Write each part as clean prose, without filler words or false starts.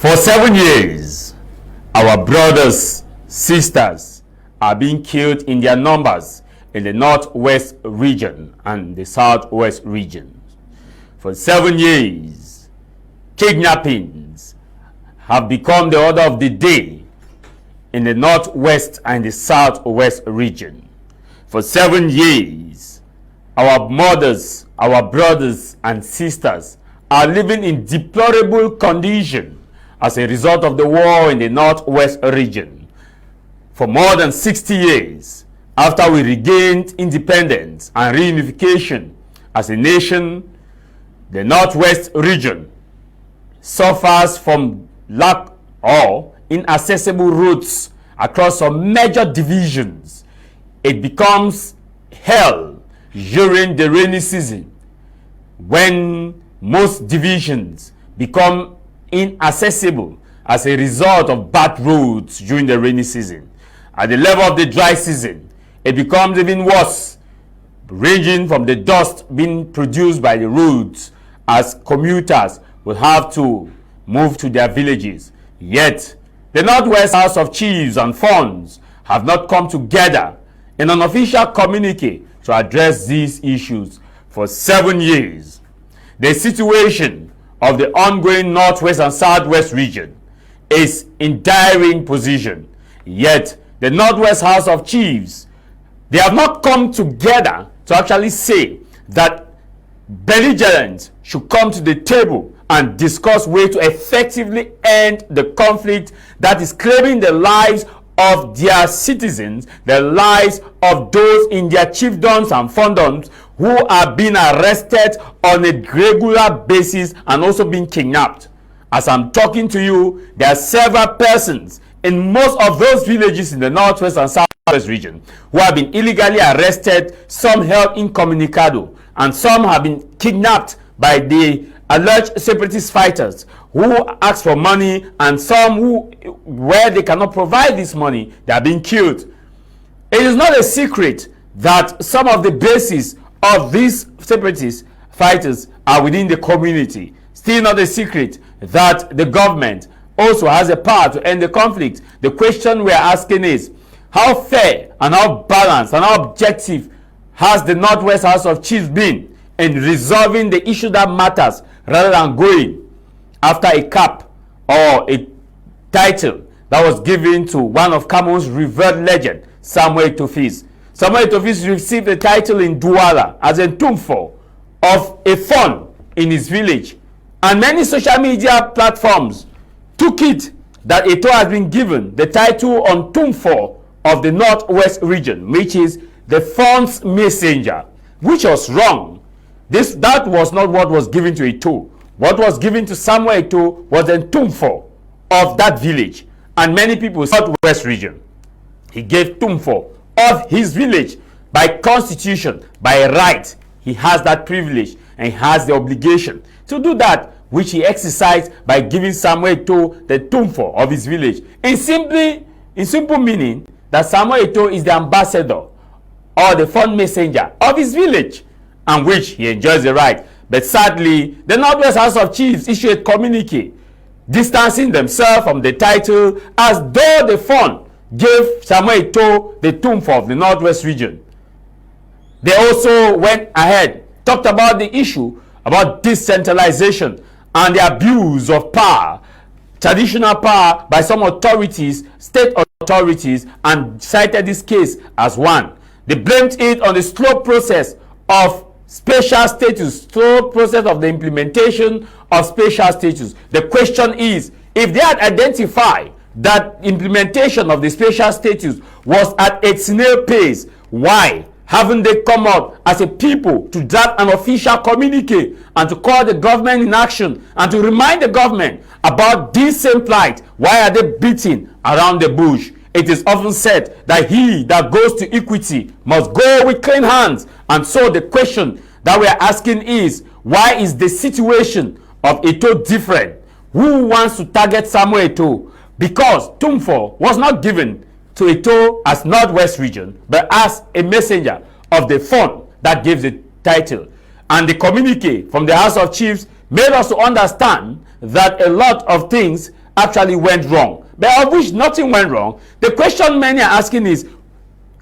For 7 years, our brothers, sisters are being killed in their numbers in the northwest region and the southwest region. For 7 years, kidnappings have become the order of the day in the northwest and the southwest region. For 7 years, our mothers, our brothers and sisters are living in deplorable condition as a result of the war in the northwest region. For more than 60 years, after we regained independence and reunification as a nation, the northwest region suffers from lack or inaccessible routes across some major divisions. It becomes hell during the rainy season when most divisions become inaccessible as a result of bad roads during the rainy season. At the level of the dry season, it becomes even worse, ranging from the dust being produced by the roads as commuters will have to move to their villages. Yet, the Northwest House of Chiefs and Funds have not come together in an official communique to address these issues for 7 years. The situation of the ongoing northwest and southwest region is in dire position. Yet the Northwest House of Chiefs, they have not come together to actually say that belligerents should come to the table and discuss ways to effectively end the conflict that is claiming the lives of their citizens, the lives of those in their chiefdoms and fondoms who are being arrested on a regular basis and also being kidnapped. As I'm talking to you, there are several persons in most of those villages in the northwest and southwest region who have been illegally arrested, some held incommunicado, and some have been kidnapped by the alleged separatist fighters who ask for money, and some who, where they cannot provide this money, they are being killed. It is not a secret that some of the bases of these separatist fighters are within the community. Still not a secret that the government also has a power to end the conflict. The question we are asking is, how fair and how balanced and how objective has the Northwest House of Chiefs been in resolving the issue that matters, rather than going after a cap or a title that was given to one of Cameroon's revered legend, Samuel Eto'o. Samuel Eto'o received the title in Douala as a tumfo of a fund in his village, and many social media platforms took it that Eto'o has been given the title on tumfo of the northwest region, which is the fund's messenger, which was wrong. That was not what was given to Eto'o. What was given to Samuel Eto'o was the tumfo of that village, and many people in the southwest region. He gave tumfo of his village by constitution, by right. He has that privilege and he has the obligation to do that, which he exercised by giving Samuel Eto'o the tumfo of his village. In simple meaning that Samuel Eto'o is the ambassador or the fund messenger of his village, and which he enjoys the right. But sadly, the Northwest House of Chiefs issued a communique distancing themselves from the title, as though the fund gave Samuel Eto'o the tumfo of the Northwest region. They also went ahead, talked about the issue about decentralization and the abuse of power, traditional power by some authorities, state authorities, and cited this case as one. They blamed it on the slow process of special status, slow process of the implementation of special status. The question is, if they had identified that implementation of the special status was at a snail pace, why haven't they come out as a people to draft an official communique and to call the government in action and to remind the government about this same plight? Why are they beating around the bush? It is often said that he that goes to equity must go with clean hands. And so the question that we are asking is, why is the situation of Eto'o different? Who wants to target Samuel Eto'o? Because tumfo was not given to Eto'o as Northwest region, but as a messenger of the fund that gives the title. And the communique from the House of Chiefs made us to understand that a lot of things actually went wrong, but of which nothing went wrong. The question many are asking is,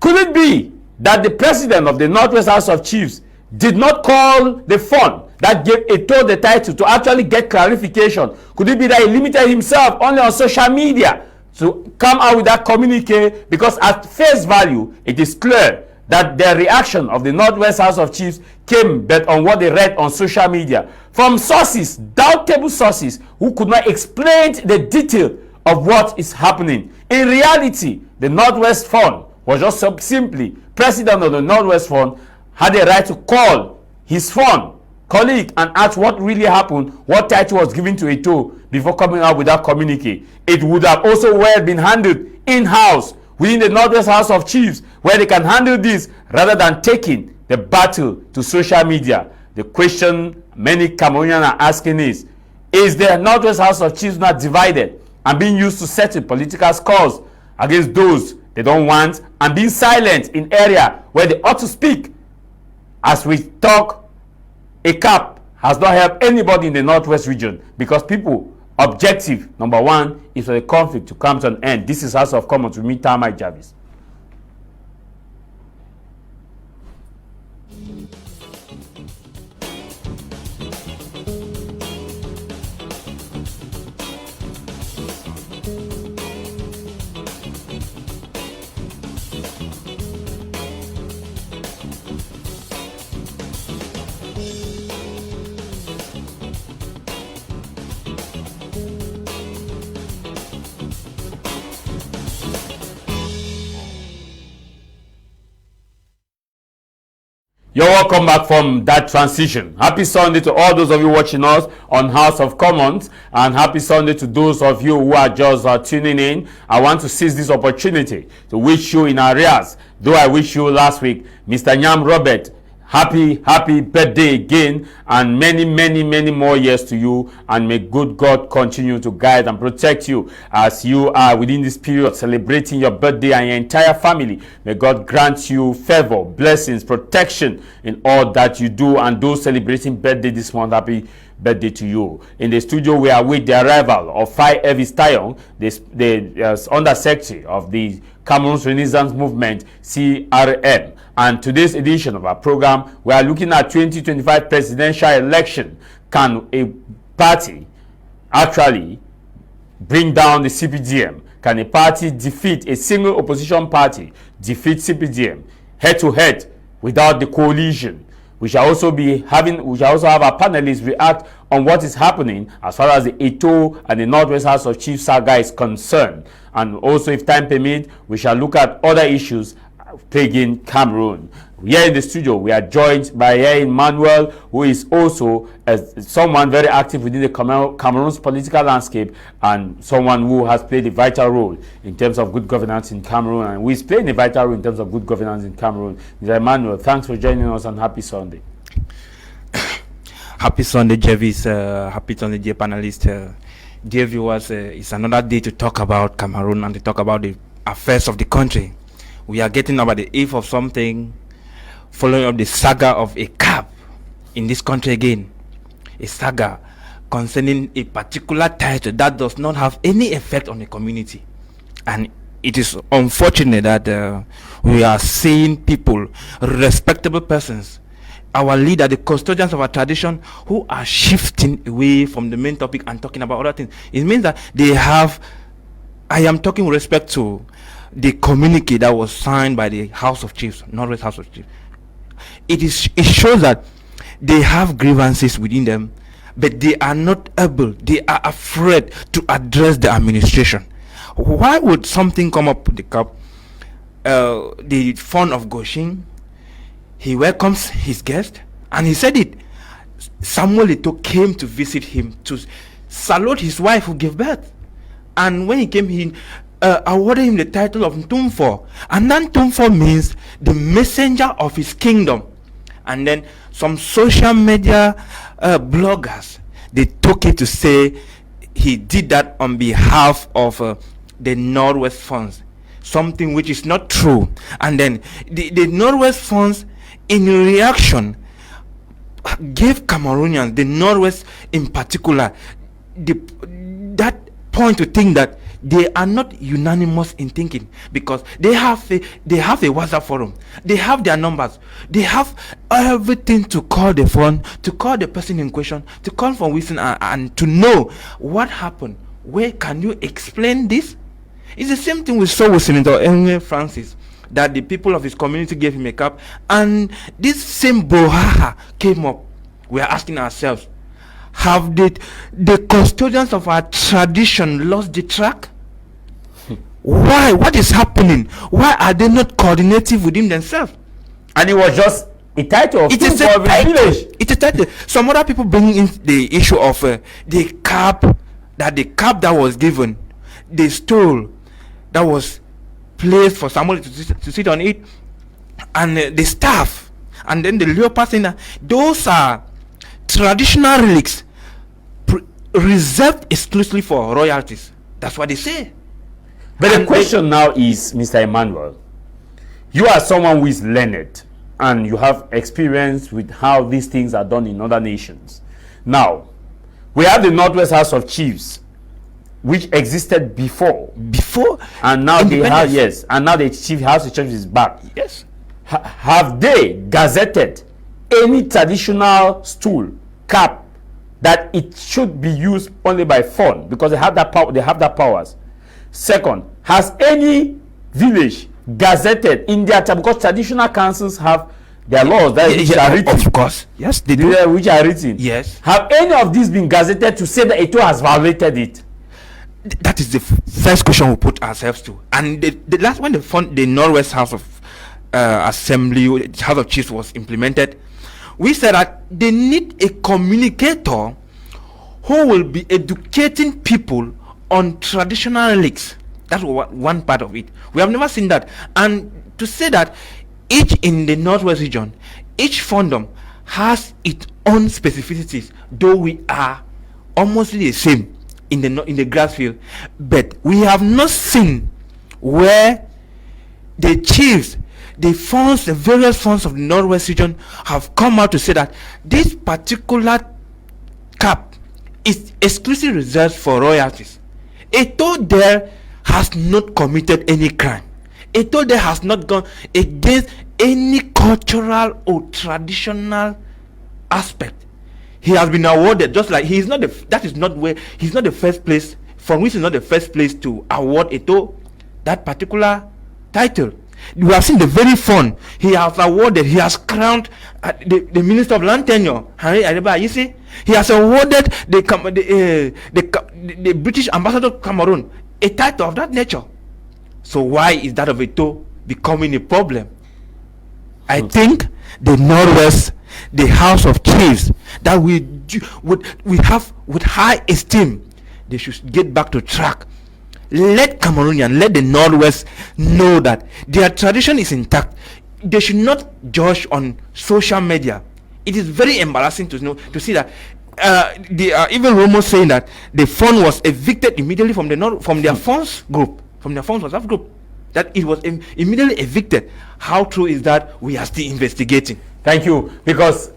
could it be that the president of the Northwest House of Chiefs did not call the fund that gave Eto the title to actually get clarification? Could it be that he limited himself only on social media to come out with that communique? Because at face value, it is clear that the reaction of the Northwest House of Chiefs came based on what they read on social media from sources, doubtable sources, who could not explain the detail of what is happening. In reality, the Northwest Fund was just simply, president of the Northwest Fund had a right to call his fund colleague and ask what really happened, what title was given to Eto before coming out with that communique. It would have also well been handled in-house within the Northwest House of Chiefs, where they can handle this rather than taking the battle to social media. The question many Cameroonians are asking is the Northwest House of Chiefs not divided and being used to settle political scores against those they don't want, and being silent in area where they ought to speak? As we talk, a cap has not helped anybody in the Northwest region, because people objective number one is for the conflict to come to an end. This is House of Commons with me, Tah Mai Jarvis. You're welcome back from that transition. Happy Sunday to all those of you watching us on House of Commons, and happy Sunday to those of you who are just tuning in. I want to seize this opportunity to wish you in arrears, though I wish you last week, Mr. Nyam Robert, happy birthday again, and many more years to you, and may good God continue to guide and protect you as you are within this period celebrating your birthday and your entire family. May God grant you favor, blessings, protection in all that you do, and those celebrating birthday this month, happy birthday to you. In the studio, we are with the arrival of Fai Evis Tayong, the Under-Secretary of the Cameroon's Renaissance Movement, CRM. And today's edition of our program, we are looking at 2025 presidential election. Can a party actually bring down the CPDM? Can a party defeat a single opposition party, defeat CPDM head to head without the coalition? We shall also have our panelists react on what is happening as far as the Eto and the Northwest House of Chiefs saga is concerned. And also, if time permits, we shall look at other issues plaguing Cameroon. Here in the studio, we are joined by Emmanuel, who is also someone very active within the Cameroon's political landscape, and someone who has played a vital role in terms of good governance in Cameroon, and who is playing a vital role in terms of good governance in Cameroon. Mr. Emmanuel, thanks for joining us, and happy Sunday. Happy Sunday, Jarvis. Happy Sunday, dear panelists. Dear viewers, it's another day to talk about Cameroon and to talk about the affairs of the country. We are getting about the eve of something, following up the saga of a cap in this country again. A saga concerning a particular title that does not have any effect on the community. And it is unfortunate that we are seeing people, respectable persons, our leader, the custodians of our tradition, who are shifting away from the main topic and talking about other things. It means that they have, I am talking with respect to the communique that was signed by the House of Chiefs, Northwest House of Chiefs. It shows that they have grievances within them, but they are not able, they are afraid to address the administration. Why would something come up with the cap? The fund of Goshin, he welcomes his guest, and he said it. Samuel Eto'o came to visit him to salute his wife who gave birth, and when he came, he awarded him the title of Ntumfo, and that Ntumfo means the messenger of his kingdom. And then some social media bloggers, they took it to say he did that on behalf of the Northwest Funds, something which is not true. And then the Northwest Funds, in reaction, gave Cameroonians, the Northwest in particular, that point to think that they are not unanimous in thinking, because they have a WhatsApp forum, they have their numbers, they have everything to call the phone, to call the person in question, to call for Wilson and to know what happened. Where can you explain this? It's the same thing we saw with Senator Henry Francis, that the people of his community gave him a cap, and this same brouhaha came up. We are asking ourselves, have the custodians of our tradition lost the track? Why? What is happening? Why are they not coordinating within themselves? And it was just a title of It is a title. It's a title. Some other people bringing in the issue of the cap that was given, the stool that was placed for somebody to sit on it, and the staff, and then the leopard thing. Those are traditional relics reserved exclusively for royalties. That's what they say. But the question now is, Mr. Emmanuel, you are someone who is learned and you have experience with how these things are done in other nations. Now, we have the Northwest House of Chiefs, which existed before, and now they have, yes, and now the House of Chiefs is back. Yes. Have they gazetted any traditional stool, cap, that it should be used only by phone, because they have that power? They have that powers. Second, has any village gazetted in their because traditional councils have their laws that which are written? Of course, yes, they do. Which are written. Yes. Have any of these been gazetted to say that Eto has violated it? That is the first question we put ourselves to. And the last when the Northwest House of Assembly, House of Chiefs was implemented, we said that they need a communicator who will be educating people on traditional relics. That's one part of it. We have never seen that. And to say that each in the Northwest region, each fandom has its own specificities, though we are almost the same in the grass field, but we have not seen where the chiefs, the various funds of the Northwest region have come out to say that this particular cap is exclusively reserved for royalties. Eto there has not committed any crime. Eto there has not gone against any cultural or traditional aspect. He has been awarded, just like he's not the first place, from which is not the first place to award Eto that particular title. We have seen the very fund he has awarded. He has crowned the Minister of Land Tenure, Henry Akeba. You see, he has awarded the British Ambassador to Cameroon a title of that nature. So why is that of Eto becoming a problem? I think the Northwest, the House of Chiefs, that we have with high esteem, they should get back to track. Let Cameroonian, let the Northwest know that their tradition is intact. They should not judge on social media. It is very embarrassing to see that they are even rumors saying that the fund was evicted immediately from their funds group, from their funds WhatsApp group. That it was immediately evicted. How true is that? We are still investigating. Thank you, because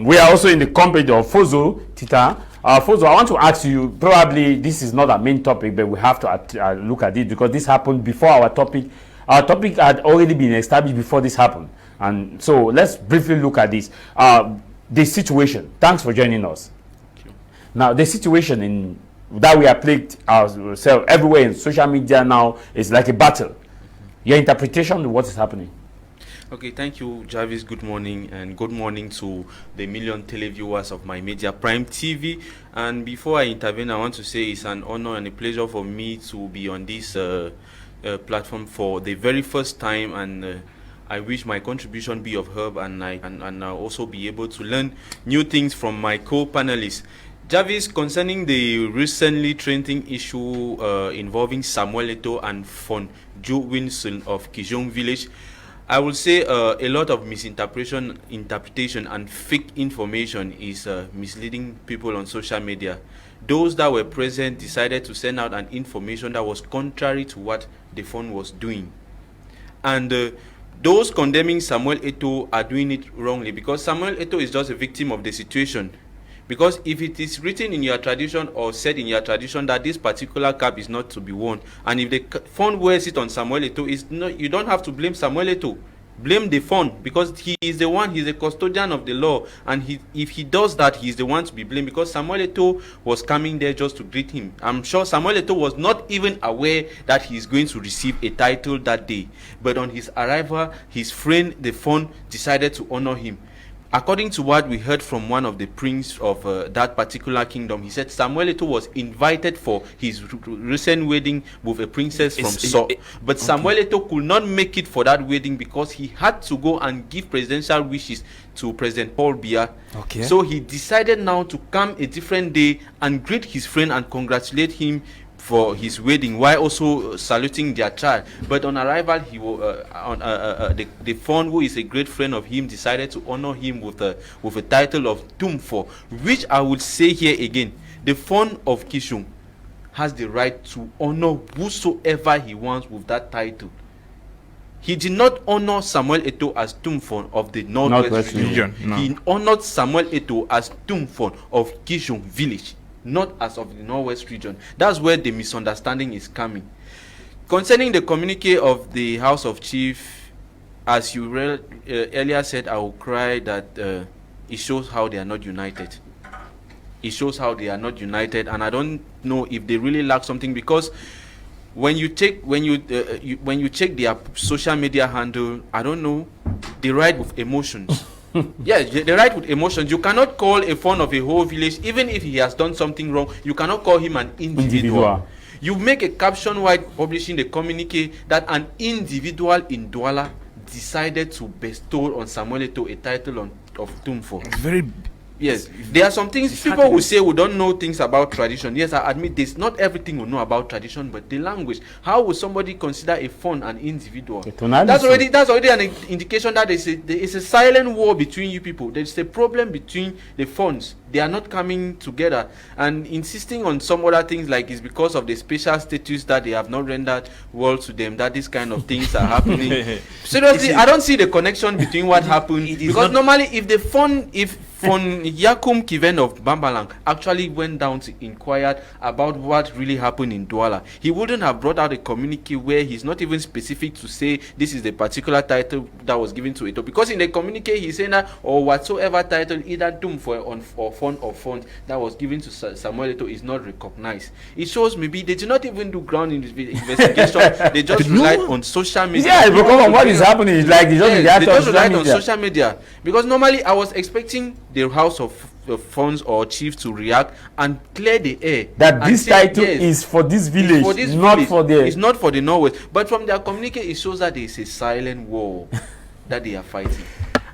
we are also in the company of Fozo Tita. Fozo, I want to ask you, probably this is not our main topic, but we have to look at it because this happened before our topic. Our topic had already been established before this happened. And so let's briefly look at this. The situation. Thanks for joining us. Thank you. Now, the situation that we are plagued ourselves everywhere in social media now is like a battle. Your interpretation of what is happening? Okay, thank you, Jarvis. Good morning, and good morning to the million televiewers of My Media Prime TV. And before I intervene, I want to say it's an honor and a pleasure for me to be on this platform for the very first time, and I wish my contribution be of help, and I'll also be able to learn new things from my co-panelists. Jarvis, concerning the recently trending issue involving Samuel Eto and Fon Joe Wilson of Kijong Village, I will say a lot of interpretation and fake information is misleading people on social media. Those that were present decided to send out an information that was contrary to what the fund was doing. And those condemning Samuel Eto are doing it wrongly, because Samuel Eto is just a victim of the situation. Because if it is written in your tradition or said in your tradition that this particular cap is not to be worn, and if the phone wears it on Samuel Eto'o, you don't have to blame Samuel Eto'o. Blame the phone, because he is the one, he's a custodian of the law, and if he does that, he's the one to be blamed, because Samuel Eto'o was coming there just to greet him. I'm sure Samuel Eto'o was not even aware that he's going to receive a title that day, but on his arrival, his friend, the phone, decided to honor him. According to what we heard from one of the prince of that particular kingdom, he said Samuel Eto'o was invited for his recent wedding with a princess from So. But Samuel Eto'o could not make it for that wedding because he had to go and give presidential wishes to President Paul Biya. Okay. So he decided now to come a different day and greet his friend and congratulate him for his wedding, while also saluting their child. But on arrival, he the phone, who is a great friend of him, decided to honor him with a title of Tumfo, which I would say here again, the phone of Kishung has the right to honor whosoever he wants with that title. He did not honor Samuel Eto'o as Tumfon of the Northwest region. No. He honored Samuel Eto'o as Tumfon of Kishung village, not as of the Northwest region. That's where the misunderstanding is coming. Concerning the communique of the House of Chief, as you earlier said, I will cry that it shows how they are not united. It shows how they are not united, and I don't know if they really lack something, because when you check their social media handle, I don't know, they write with emotions. Yes, they write with emotions. You cannot call a phone of a whole village, even if he has done something wrong. You cannot call him an individual. You make a caption while publishing the communique that an individual in Douala decided to bestow on Samuel Eto'o a title of Tumfo. It's very... Yes, there are some things people will say we don't know things about tradition. Yes, I admit this. Not everything we know about tradition, but the language. How would somebody consider a phone an individual? That's already an indication that there is a silent war between you people. There is a problem between the phones. They are not coming together, and insisting on some other things like it's because of the special status that they have not rendered well to them that these kind of things are happening. Seriously, I don't see the connection between what happened, because normally if Fon Yakum Kiven of Bambalang actually went down to inquire about what really happened in Douala, he wouldn't have brought out a communique where he's not even specific to say this is the particular title that was given to Eto'o, because in the communique he's saying that or whatsoever title, either Tum for or font or font that was given to Samuel Eto'o is not recognized. It shows maybe they did not even do ground investigation. They just relied on social media. Yeah, because of what is happening, it's like they just relied on social media. Because normally I was expecting the House of Funds or Chief to react and clear the air that this title is for this village, it's not for the Norwest. But from their communique, it shows that there is a silent war that they are fighting.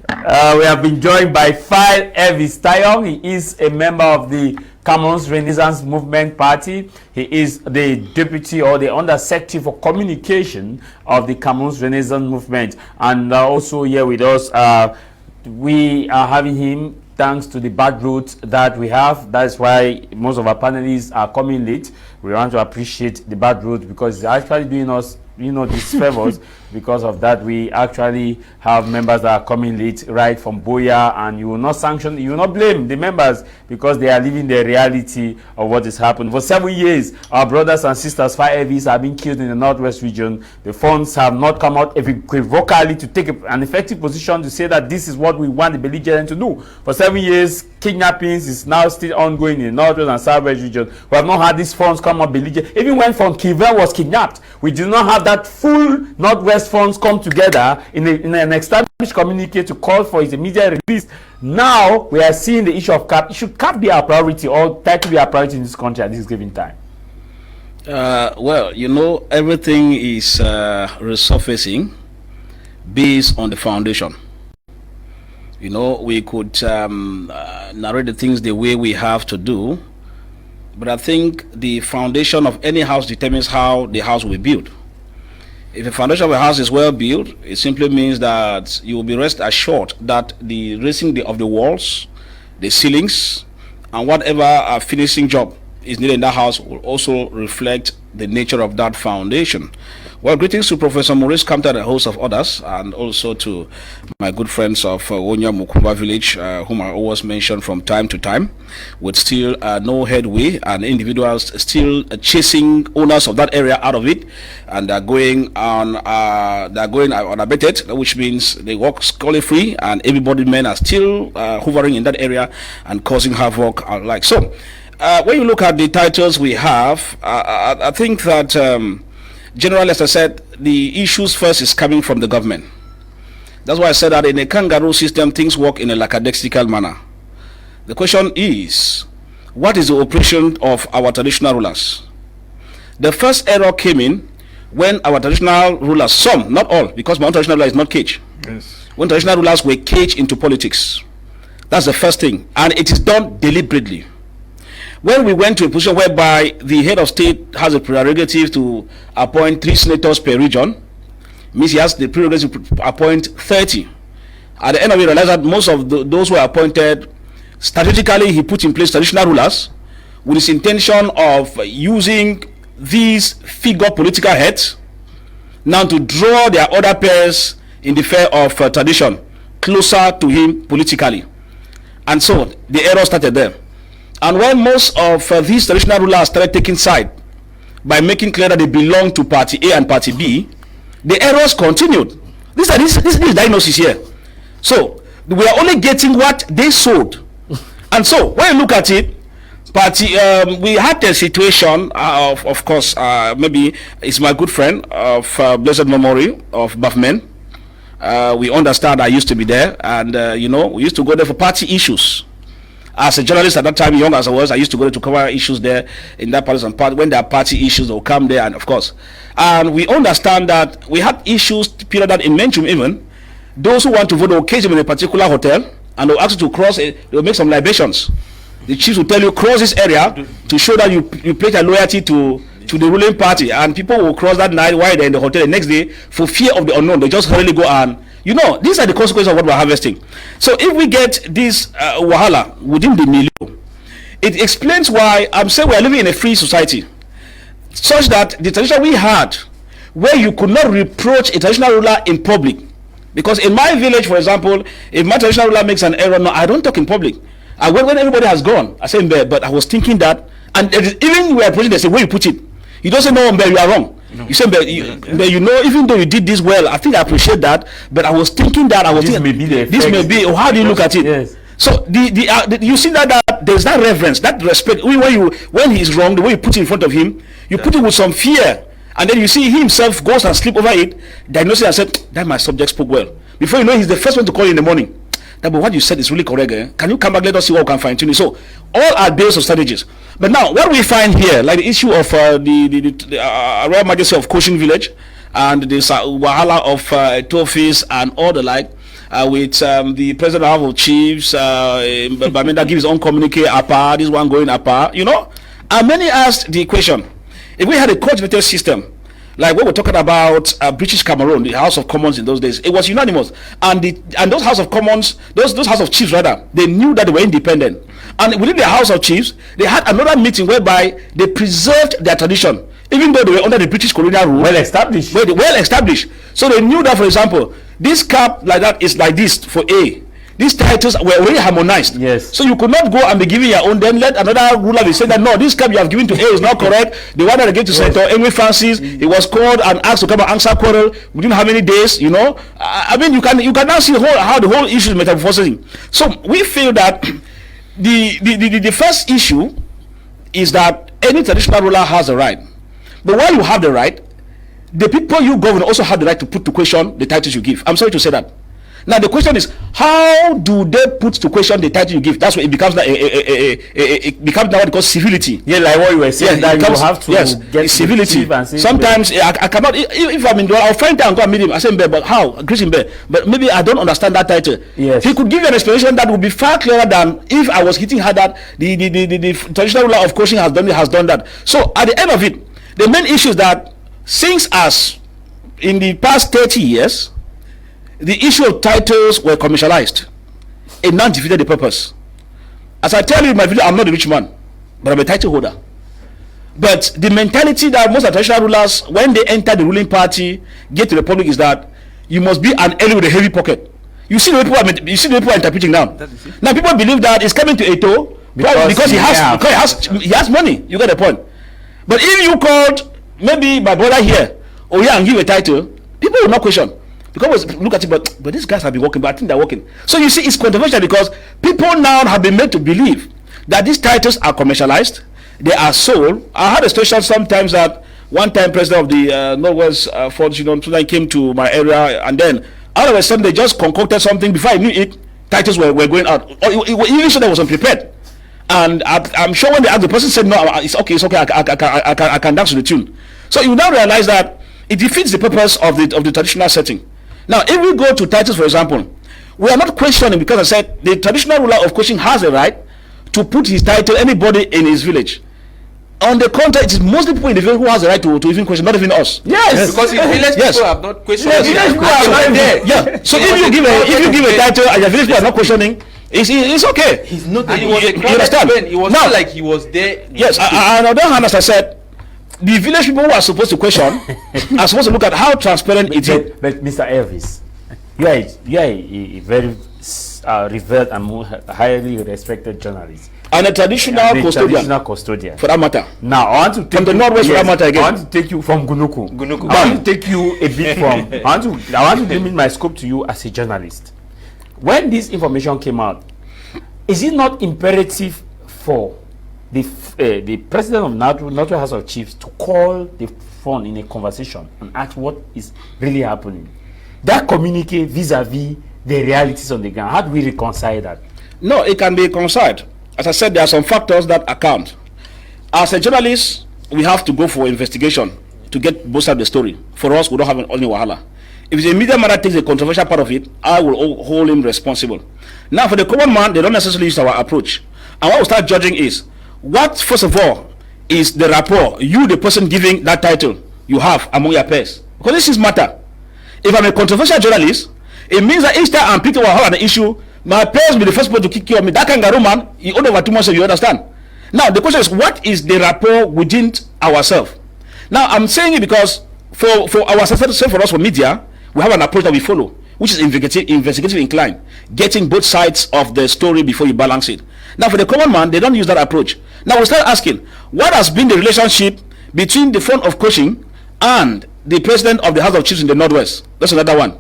We have been joined by File Elvis Tayo. He is a member of the Cameroon's Renaissance Movement Party. He is the deputy or the undersecretary for communication of the Cameroon's Renaissance Movement. And also here with us, we are having him thanks to the bad route that we have. That's why most of our panelists are coming late. We want to appreciate the bad route because it's actually doing us these favors. Because of that, we actually have members that are coming late right from Boya, and you will not blame the members because they are living the reality of what is happening. For 7 years, our brothers and sisters, 5 AVs, have been killed in the Northwest region. The funds have not come out equivocally to take an effective position to say that this is what we want the belligerent to do. For 7 years, kidnappings is now still ongoing in the Northwest and Southwest region. We have not had these funds come up belligerent. Even when Fon Kiven was kidnapped, we did not have that full Northwest funds come together in an established communique to call for his immediate release. Now we are seeing the issue of cap. Should cap be our priority or try to be our priority in this country at this given time? Well, everything is resurfacing based on the foundation. We could narrate the things the way we have to do, but I think the foundation of any house determines how the house will be built. If the foundation of a house is well built, it simply means that you will be rest assured that the raising of the walls, the ceilings, and whatever finishing job is needed in that house will also reflect the nature of that foundation. Well, greetings to Professor Maurice Kamta, the host of others, and also to my good friends of Wonya Mukumba village, whom I always mention from time to time, with still no headway, and individuals still chasing owners of that area out of it, and they're going unabated, which means they walk scully free, and everybody men are still hovering in that area and causing havoc. Like so, when you look at the titles we have, I think that. Generally, as I said, the issues first is coming from the government. That's why I said that in a kangaroo system, things work in a lackadaisical manner. The question is, what is the operation of our traditional rulers? The first error came in when our traditional rulers, some, not all, because my own traditional ruler is not caged. Yes. When traditional rulers were caged into politics. That's the first thing. And it is done deliberately. When we went to a position whereby the head of state has a prerogative to appoint 3 senators per region, means he has the prerogative to appoint 30. At the end of it, realize that most of those who are appointed, strategically he put in place traditional rulers with his intention of using these figure political heads now to draw their other peers in the fair of tradition closer to him politically. And so the error started there. And when most of these traditional rulers started taking side by making clear that they belong to party A and party B, the errors continued. This diagnosis here. So we are only getting what they sowed. And so when you look at it, we had a situation of course, maybe it's my good friend of blessed memory of Buffman. We understand I used to be there, and we used to go there for party issues. As a journalist at that time, young as I was, I used to go there to cover issues there in that partisan part. When there are party issues, they'll come there, and of course. And we understand that we had issues period that in Nchupichem even, those who want to vote will cage them in a particular hotel, and they'll ask you to cross, they'll make some libations. The chiefs will tell you, cross this area to show that you pledge a loyalty to the ruling party, and people will cross that night while they're in the hotel the next day for fear of the unknown. They just hurriedly go and these are the consequences of what we're harvesting. So if we get this wahala within the milieu, it explains why I'm saying we're living in a free society, such that the tradition we had, where you could not reproach a traditional ruler in public, because in my village, for example, if my traditional ruler makes an error, no, I don't talk in public. When everybody has gone, I say, but I was thinking that, and even we are approaching, they say, where you put it? You don't say, no, you are wrong. No. You say, but even though you did this well, I think I appreciate that, but I was thinking that, this may be, or how do you look at it? Yes. So you see that there's that reverence, that respect. When he's wrong, the way you put it in front of him, you put it with some fear, and then you see he himself goes and sleep over it, diagnose it and said, that my subject spoke well. Before you know, he's the first one to call you in the morning. But what you said is really correct. Can you come back? Let us see what we can fine tune it. So all are based on strategies. But now what we find here, like the issue of the Royal Majesty of Koshin Village and the wahala of Tofis and all the like, with the President of Chiefs, Bamenda gives his own communique apart, this one going apart, and many asked the question, if we had a coordinated system, like what we're talking about, British Cameroon, the House of Commons in those days, it was unanimous, and those House of Commons, those House of Chiefs rather, they knew that they were independent, and within the House of Chiefs, they had another meeting whereby they preserved their tradition, even though they were under the British colonial rule. Well established. So they knew that, for example, this cap like that is like this for A. These titles were already harmonized. Yes. So you could not go and be giving your own, then let another ruler be saying that no, this cap you have given to A is not correct. The one that they gave to Senator Emily Francis, he was called and asked to come and answer quarrel within how many days, I mean, you can now see how the whole issue is metamorphosing. So we feel that the first issue is that any traditional ruler has a right. But while you have the right, the people you govern also have the right to put to question the titles you give. I'm sorry to say that. Now the question is, how do they put to question the title you give? That's what it becomes. It becomes now what it calls civility. Yeah, like what you were saying. Yeah, that you have to get civility. Sometimes I cannot. If I'm in, I'll find out and go and meet him. I say, but how? Greet him, but maybe I don't understand that title. Yes. He could give you an explanation that would be far clearer than if I was hitting her that the traditional ruler of coaching has done that. So at the end of it, the main issue is that since us in the past 30 years. The issue of titles were commercialized. It now defeated the purpose. As I tell you in my video, I'm not a rich man, but I'm a title holder. But the mentality that most of the traditional rulers, when they enter the ruling party, get to the public, is that you must be an elder with a heavy pocket. You see the way people are interpreting now. Now people believe that it's coming to Eto because he has money. You get the point. But if you called maybe my brother here, or and give a title, people will not question. Because look at it, but these guys have been working, but I think they're working. So you see, it's controversial because people now have been made to believe that these titles are commercialized, they are sold. I had a situation sometimes that one time president of the Northwest Forge, came to my area, and then all of a sudden they just concocted something. Before I knew it, titles were going out. Even so, they was unprepared. And I'm sure when they asked, the person said, "No, it's okay. I can dance to the tune." So you now realize that it defeats the purpose of the traditional setting. Now, if we go to titles, for example, we are not questioning, because I said the traditional ruler of Cochin has a right to put his title anybody in his village. On the contrary, it is mostly people in the village who has the right to even question, not even us. Yes, because in village people have not questioned. Yes, village people are not there. Yeah. So if you give a title and the village people are not questioning, it's okay. He's not. And you understand? It was not like he was there. Yes, and on the other hand, as I said, the village people who are supposed to question are supposed to look at how transparent it is. But Mr. Elvis, you are a very revered and highly respected journalist. And a traditional custodian. For that matter. Now, I want to take from the Northwest, for that matter again. I want to take you from Gunuku. I want to take you a bit from. I want to limit my scope to you as a journalist. When this information came out, is it not imperative for the president of Northwest House of Chiefs to call the phone in a conversation and ask what is really happening? That communicate vis-a-vis the realities on the ground. How do we reconcile that? No, it can be reconciled. As I said, there are some factors that account. As a journalist, we have to go for investigation to get both sides of the story. For us, we don't have only wahala. If the media man takes a controversial part of it, I will hold him responsible. Now, for the common man, they don't necessarily use our approach. And what we start judging is, what, first of all, is the rapport, you, the person giving that title, you have among your peers? Because this is matter. If I'm a controversial journalist, it means that each time I'm picking an issue, my peers will be the first person to kick you on me. That kangaroo man, he owned over 2 months, so you understand. Now, the question is, what is the rapport within ourselves? Now, I'm saying it because for ourselves, for us, for media, we have an approach that we follow, which is investigative inclined, getting both sides of the story before you balance it. Now, for the common man, they don't use that approach. Now, we start asking, what has been the relationship between the front of coaching and the president of the House of Chiefs in the Northwest? That's another one.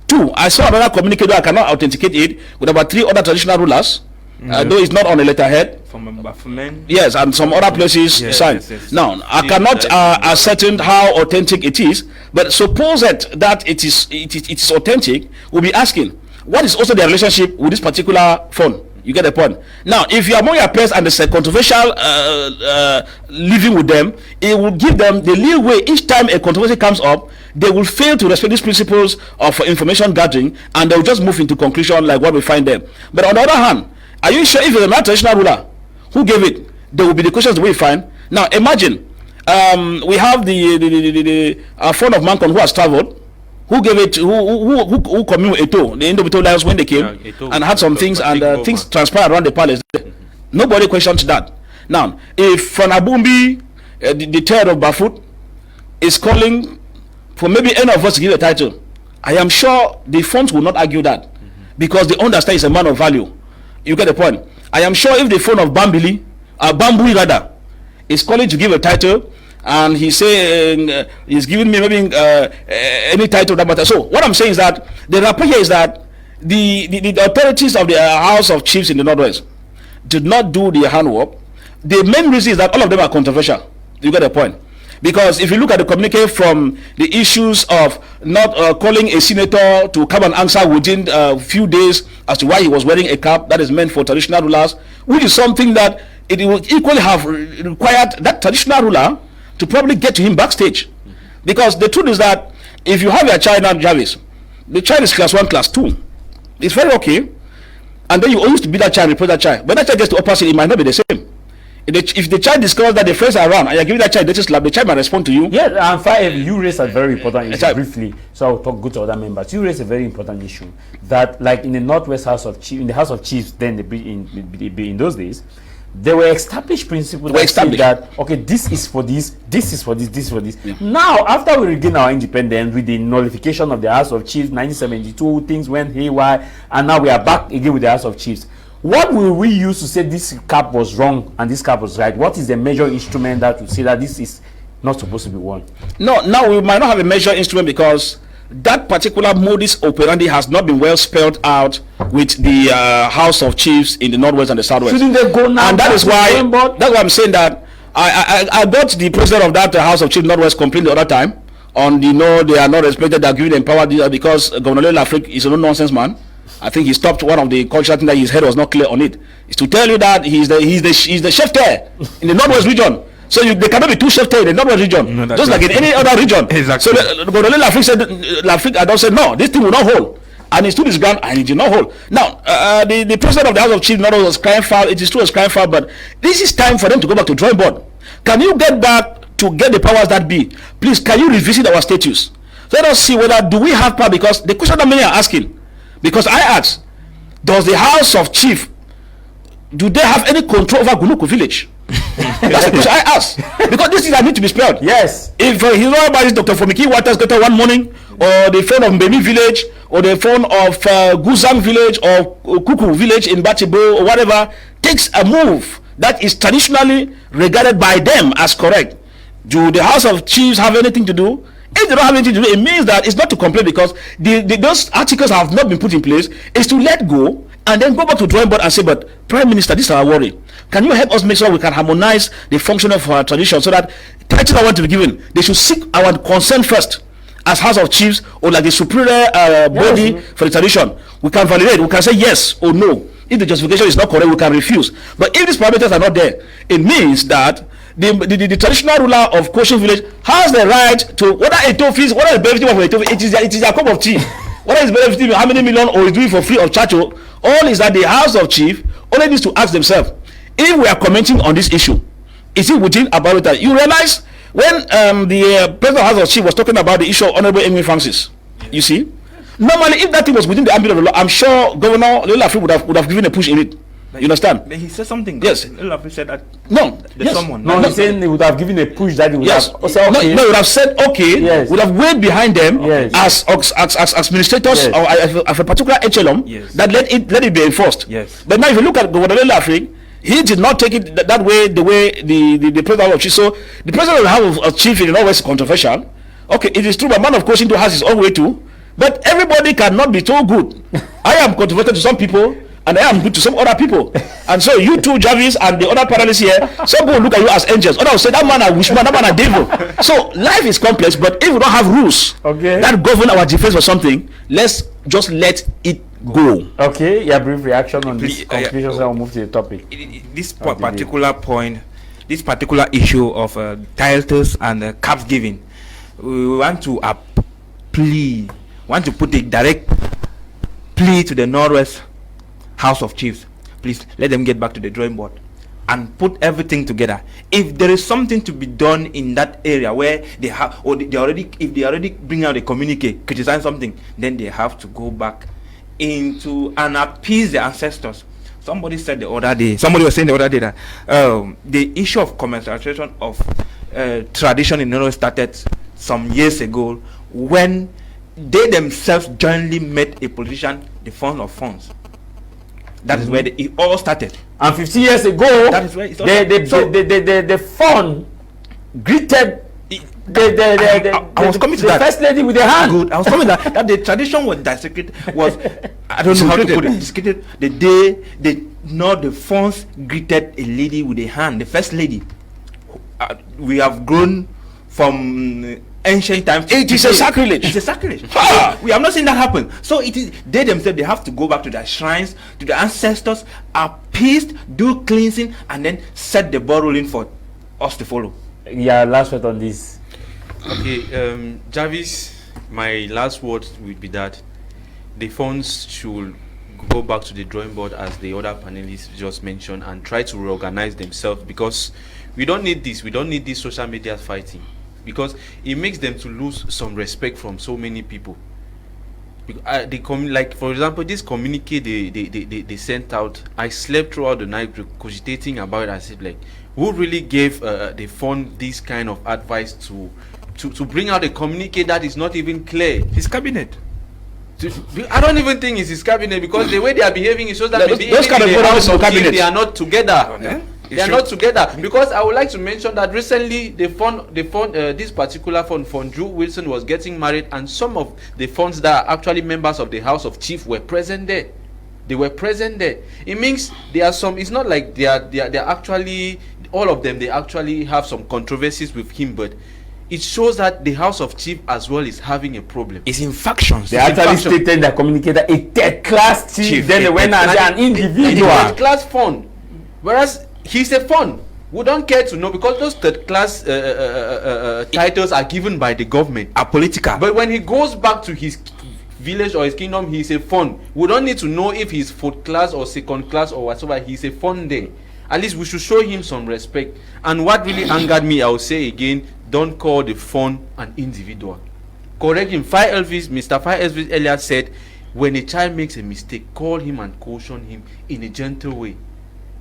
2, I saw another communique, though I cannot authenticate it, with about 3 other traditional rulers, though it's not on a letterhead. From Baphomet. Yes, and some other places signed. Yes. Now, I cannot ascertain how authentic it is, but suppose that it is authentic, we'll be asking, what is also the relationship with this particular phone? You get the point. Now, if you are among your peers and there's a controversial living with them, it will give them the leeway. Each time a controversy comes up, they will fail to respect these principles of information gathering, and they will just move into conclusion like what we find them. But on the other hand, are you sure if it's a traditional ruler who gave it, there will be the questions that we find? Now, imagine we have the phone of Mancon who has traveled. Who gave it? Who communed with Eto, the Indo-Bito lions when they came, and had some things, and things transpired around the palace. Nobody questioned that. Now, if Fanabumbi, the third of Bafut, is calling for maybe any of us to give a title, I am sure the funds will not argue that, because they understand he's a man of value. You get the point. I am sure if the phone of Bambili, Bambui rather, is calling to give a title, and he's saying he's giving me maybe any title that matter. So what I'm saying is that the rapport here is that the authorities of the House of Chiefs in the Northwest did not do the handwork. The main reason is that all of them are controversial. You get the point. Because if you look at the communique from the issues of not calling a senator to come and answer within a few days as to why he was wearing a cap that is meant for traditional rulers, which is something that it would equally have required that traditional ruler to probably get to him backstage. Because the truth is that if you have your child now, Jarvis, the child is class 1, class 2, it's very okay, and then you always to be that child, report that child. When that child gets to upper, it might not be the same. If the child discovers that the friends are around and you're giving that child a slap, the child might respond to you. Yes, and fine, you raised a very important issue briefly, so I'll talk good to other members. You raised a very important issue that, like in the Northwest House of Chiefs, in the House of Chiefs, then in those days, There were established principles that say that, okay, this is for this, this is for this, this is for this. Yeah. Now, after we regain our independence with the nullification of the House of Chiefs, 1972, things went haywire, and now we are back again with the House of Chiefs. What will we use to say this cap was wrong and this cap was right? What is the measure instrument that will say that this is not supposed to be one? No, now we might not have a measure instrument because that particular modus operandi has not been well spelled out with the House of Chiefs in the Northwest and the Southwest. Shouldn't they go now? And that is why I'm saying that I got the president of that House of Chiefs Northwest complain the other time on they are not respected, they are giving them power because Governor Lafric is a no-nonsense man. I think he stopped one of the cultural things that his head was not clear on it. Is to tell you that he's the chef there in the Northwest region. So they cannot be two chefs there in the Northwest region, no, just like in any other region. Exactly. So Governor Lafric I don't say no, this thing will not hold. And he stood his ground and it did not hold. Now, the president of the House of Chiefs not was crying foul. It is true, was crying foul, but this is time for them to go back to drawing board. Can you get back to get the powers that be? Please, can you revisit our status? Let us see whether do we have power, because the question that many are asking, because I ask, does the House of Chiefs, do they have any control over Guluku village? That's the question I ask, because this is that need to be spelled. Yes. If you know about this Dr. Fomiki Waters got one morning, or the phone of Mbemi village, or the phone of Guzang village, or Kuku village in Batibo, or whatever, takes a move that is traditionally regarded by them as correct, do the House of Chiefs have anything to do? If they don't have anything to do, it means that it's not to complain, because those articles have not been put in place. It's to let go and then go back to drawing board and say, but Prime Minister, this is our worry. Can you help us make sure we can harmonize the function of our tradition so that titles I want to be given, they should seek our consent first as House of Chiefs, or like the superior body for the tradition. We can validate, we can say yes or no. If the justification is not correct, we can refuse. But if these parameters are not there, it means that the traditional ruler of Koshin village has the right to, whether a tofu is, whether it's benefiting of a tofu, it is their cup of tea. Whether it's benefiting how many million or is doing for free of charge, all is that the House of Chiefs only needs to ask themselves, if we are commenting on this issue, is it within our barometer? You realize when the president of the House of Chiefs was talking about the issue of Honorable Emily Francis, you see, normally if that thing was within the ambit of the law, I'm sure Governor Lafric would have given a push in it. You understand? He said something. Yes. Lafric said that. No. Yes. Someone. No, he's saying he would have given a push that he would yes. have said okay. No, he would have said okay. Yes. Would have weighed behind them as administrators of a particular echelon that let it be enforced. Yes. But now if you look at Governor Lafric, he did not take it that way, the way the president of Chief. So the president of the House of Chief is always controversial. Okay, it is true, but man of course into has his own way too. But everybody cannot be so good. I am controversial to some people, and I am good to some other people. And so you too, Jarvis, and the other panelists here, some people look at you as angels. Others will say that man a wishman, that man a devil. So life is complex, but if we don't have rules that govern our defense or something, let's just let it go. Okay, your brief reaction on this conclusion, so I'll move to the topic. This particular point, this particular issue of titles and caps giving, we want to put a direct plea to the Northwest House of Chiefs. Please let them get back to the drawing board and put everything together. If there is something to be done in that area where they have, or they already bring out a communique, criticize something, then they have to go back into and appease the ancestors. Somebody was saying the other day that the issue of commercialization of tradition in Norway started some years ago when they themselves jointly met a politician the fund of funds. That is where it all started. And 50 years ago, that is where it started. The fund greeted I was coming to the first lady with the hand. Good. I was coming that the tradition was dissected, was I don't know how to put it. Discreted the day the funds greeted a lady with a hand, the first lady. We have grown from ancient times. It is a sacrilege. It's a sacrilege. We have not seen that happen. So it is they themselves, they have to go back to their shrines, to their ancestors, appeased, do cleansing, and then set the ball rolling for us to follow. Yeah, last word on this. Okay, Jarvis, my last word would be that the funds should go back to the drawing board, as the other panelists just mentioned, and try to reorganize themselves, because we don't need this. We don't need this social media fighting, because it makes them to lose some respect from so many people. Like for example, this communique they sent out, I slept throughout the night cogitating about it. I said, like, who really gave the fund this kind of advice to bring out a communique that is not even clear? His cabinet. I don't even think it's his cabinet, because the way they are behaving, it shows that those kind of cabinet, they are not together. They are not together, because I would like to mention that recently this particular fund Drew Wilson was getting married, and some of the funds that are actually members of the House of Chief were present there. They were present there. It means there are some. It's not like they are actually all of them. They actually have some controversies with him, but it shows that the House of Chief as well is having a problem. It's in factions. They actually stated that communicator a third-class chief. Then they went and an individual. Third-class fund, whereas he's a fund. We don't care to know, because those third-class titles are given by the government. Are political. But when he goes back to his village or his kingdom, he's a fund. We don't need to know if he's fourth class or second class or whatsoever. He's a fund there. At least we should show him some respect. And what really angered me, I will say again, don't call the fund an individual. Correct him. Mr. Fire Elvis earlier said, when a child makes a mistake, call him and caution him in a gentle way.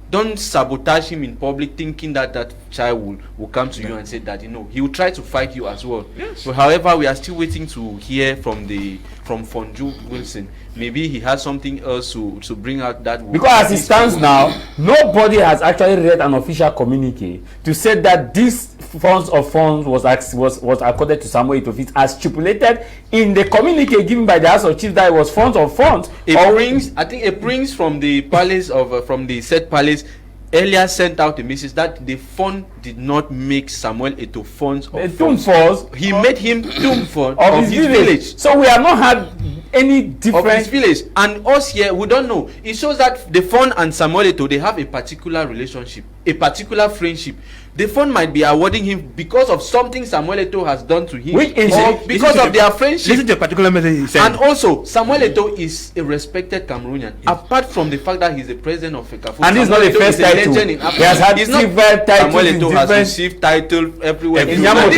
Don't sabotage him in public, thinking that that child will come to you and say that, he will try to fight you as well. Yes. So, however, we are still waiting to hear from Drew Wilson. Maybe he has something else to bring out that. Because as it stands now, nobody has actually read an official communique to say that this funds was accorded to Samuel Eto'o as stipulated in the communique given by the House of Chiefs, that it was funds of funds. I think a prince from the palace from the said palace earlier sent out a message that the fund did not make Samuel Eto'o funds of funds. He made him fund of his village. So we have not had any difference of his village, and us here we don't know. It shows that the fund and Samuel Eto'o, they have a particular relationship, a particular friendship. The fund might be awarding him because of something Samuel Eto'o has done to him, or because of their friendship. Listen to a particular message he said. And also, Samuel Eto'o is a respected Cameroonian. Yes. Apart from the fact that he's the president of Fekafo, and this is not the first title. He has had several titles. Samuel Eto'o has received title everywhere. This is not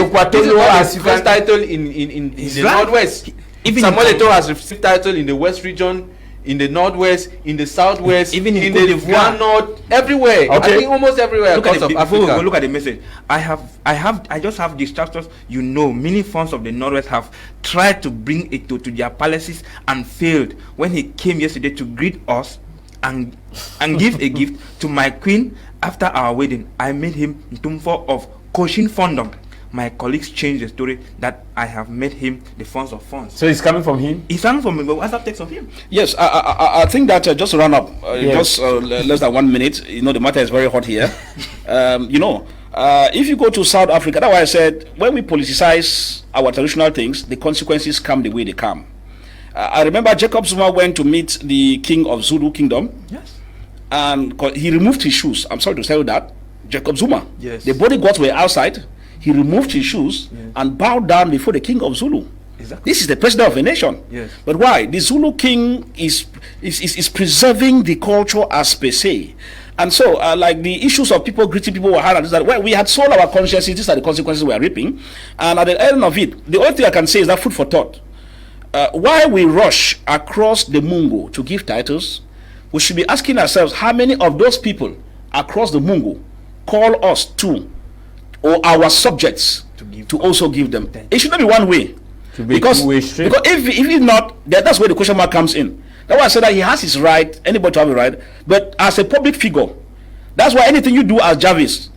his first title in the Northwest. Samuel Eto'o has received title in the West region, in the Northwest, in the Southwest, even in the Far North, everywhere. Okay. I think almost everywhere across Africa. Before we go look at the message, I just have distractors. Many funds of the Northwest have tried to bring Eto'o to their palaces and failed. When he came yesterday to greet us and give a gift to my queen after our wedding, I made him Ntumfo of Koshin Fondom. My colleagues changed the story that I have made him the funds of funds. So it's coming from him? It's coming from him, but what's that text of him? Yes, I think that just to run up, just less than 1 minute, the matter is very hot here. If you go to South Africa, that's why I said, when we politicize our traditional things, the consequences come the way they come. I remember Jacob Zuma went to meet the king of Zulu Kingdom. Yes. And he removed his shoes. I'm sorry to tell you that. Jacob Zuma. Yes. The bodyguards were outside. He removed his shoes and bowed down before the king of Zulu. Exactly. This is the president of a nation. Yes. But why? The Zulu king is preserving the culture as per se. And so, like the issues of people greeting people were hard, that we had sold our consciences. These are the consequences we are reaping. And at the end of it, the only thing I can say is that food for thought. Why we rush across the Mungo to give titles, we should be asking ourselves how many of those people across the Mungo call us to, or our subjects to also give them. It should not be one way. Because if not, that's where the question mark comes in. That's why I said that he has his right, anybody to have a right, but as a public figure, that's why anything you do as Jarvis,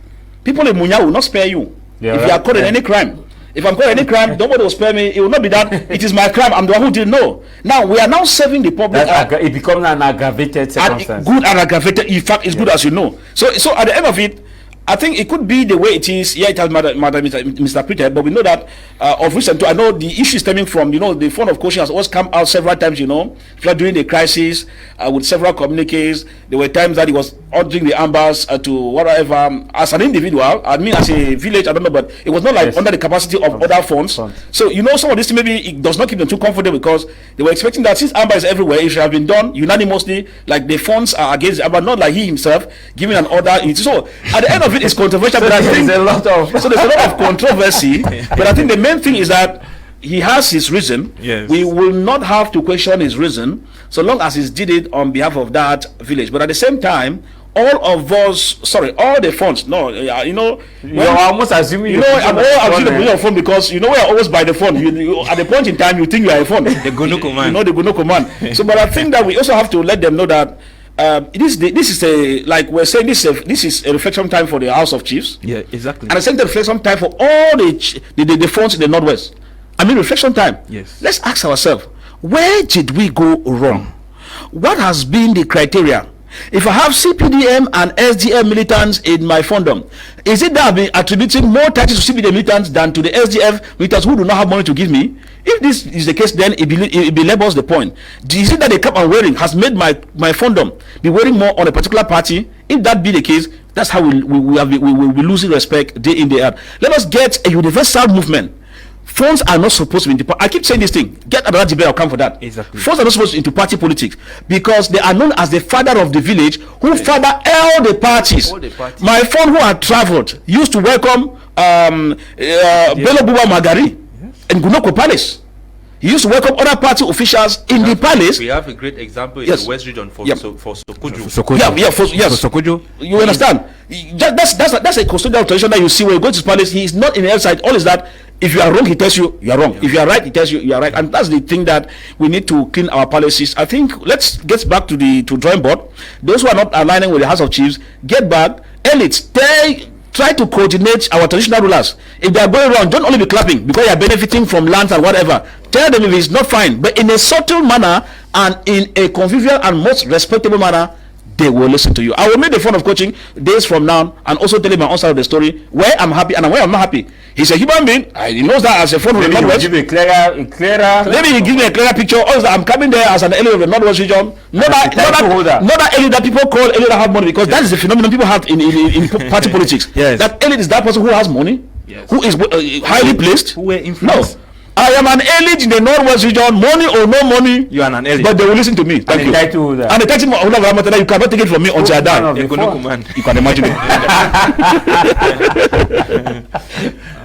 people in Munya will not spare you if you are caught in any crime. If I'm caught in any crime, nobody will spare me. It will not be that it is my crime, I'm the one who didn't know. Now we are now serving the public. It becomes an aggravated circumstance. Good and aggravated, in fact, it's good as you know. So at the end of it, I think it could be the way it is. Yeah, it has misinterpreted, but we know that of recent too. I know the issue stemming from the fund of caution has always come out several times. During the crisis with several communiques, there were times that he was ordering the ambas to whatever as an individual. I mean, as a village, I don't know, but it was not like under the capacity of other funds. So some of this maybe it does not keep them too comfortable because they were expecting that since amba is everywhere, it should have been done unanimously. Like the funds are against amba, not like he himself giving an order. So at the end of it is controversial, but I think there's a lot of controversy. But I think the main thing is that he has his reason. Yes. We will not have to question his reason so long as he did it on behalf of that village. But at the same time, all the funds. No, You're almost assuming. I'm all assuming your phone because we're always by the phone. You, at the point in time, you think you are a phone. The Gono command. The Gono command. So, but I think that we also have to let them know that this is a, like we're saying, this is a reflection time for the House of Chiefs. Yeah, exactly. And the same reflection time for all the funds in the Northwest. I mean, reflection time. Yes. Let's ask ourselves, where did we go wrong? What has been the criteria? If I have CPDM and SDF militants in my fundum, is it that I've been attributing more taxes to CPDM militants than to the SDF militants who do not have money to give me? If this is the case, then it belabors the point. Is it that the cap I'm wearing has made my fundum be wearing more on a particular party? If that be the case, that's how we will be losing respect day in, day out. Let us get a universal movement. Funds are not supposed to be into. I keep saying this thing. Get another debate. I'll come for that. Exactly. Funds are not supposed to be into party politics because they are known as the father of the village, who father all the parties. My friend who had traveled used to welcome Bello Buba Magari in Gunoko Palace. He used to welcome other party officials in the palace. We have a great example in Yes. the West region for Yep. for Sokoju. For Sokojo. You understand? That's a custodial tradition that you see when you go to his palace. He is not in the outside. All is that if you are wrong, he tells you you are wrong. If you are right, he tells you you are right. And that's the thing that we need to clean our palaces. I think let's get back to the drawing board. Those who are not aligning with the House of Chiefs, get back. Elites, try to coordinate our traditional rulers. If they are going wrong, don't only be clapping because you are benefiting from lands and whatever. Tell them if it's not fine, but in a subtle manner and in a convivial and most respectable manner, they will listen to you. I will make the fun of coaching days from now and also tell him my own side of the story, where I'm happy and where I'm not happy. He's a human being. He knows that as a friend of the Northwest. Give a clearer. Maybe he give me a clearer picture. Also, I'm coming there as an elite of the Northwest region. Not that elite that people call elite that have money, because that is the phenomenon people have in party politics. Yes. That elite is that person who has money, Yes. who is highly placed. Who were influenced. No. I am an elite in the Northwest region, money or no money. You are an elite. But they will listen to me. Thank you. And the title holder, you cannot take it from me until I die. The Gono command. You can imagine it.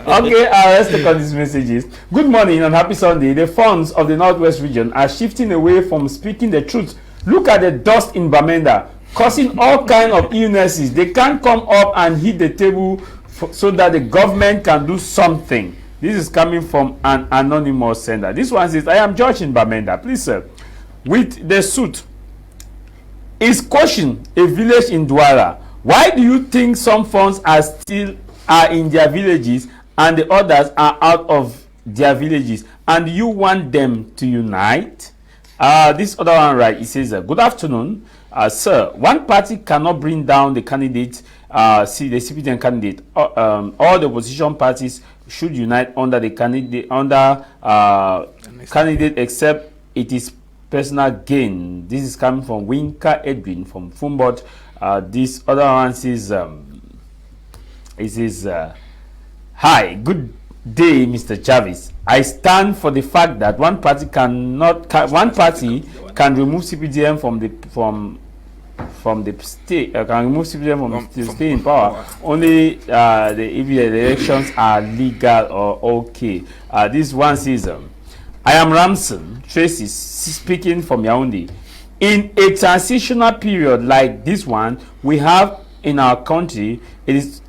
Okay, let's take on these messages. Good morning and happy Sunday. The funds of the Northwest region are shifting away from speaking the truth. Look at the dust in Bamenda, causing all kinds of illnesses. They can't come up and hit the table so that the government can do something. This is coming from an anonymous sender. This one says, I am George in Bamenda. Please, sir, with the suit, is Koshin a village in Douala? Why do you think some funds are in their villages and the others are out of their villages? And you want them to unite? This other one, right, it says, good afternoon. Sir, one party cannot bring down the candidate, the CPDM candidate. All the opposition parties should unite under the candidate, candidate, except it is personal gain. This is coming from Winka Edwin from Fumbot. This other one says, hi, good day, Mr. Jarvis. I stand for the fact that one party can remove CPDM from the state, can remove CPDM from the state in power only if the elections are legal or okay. This one says, I am Ramson Tracy speaking from Yaoundé. In a transitional period like this one we have in our country, it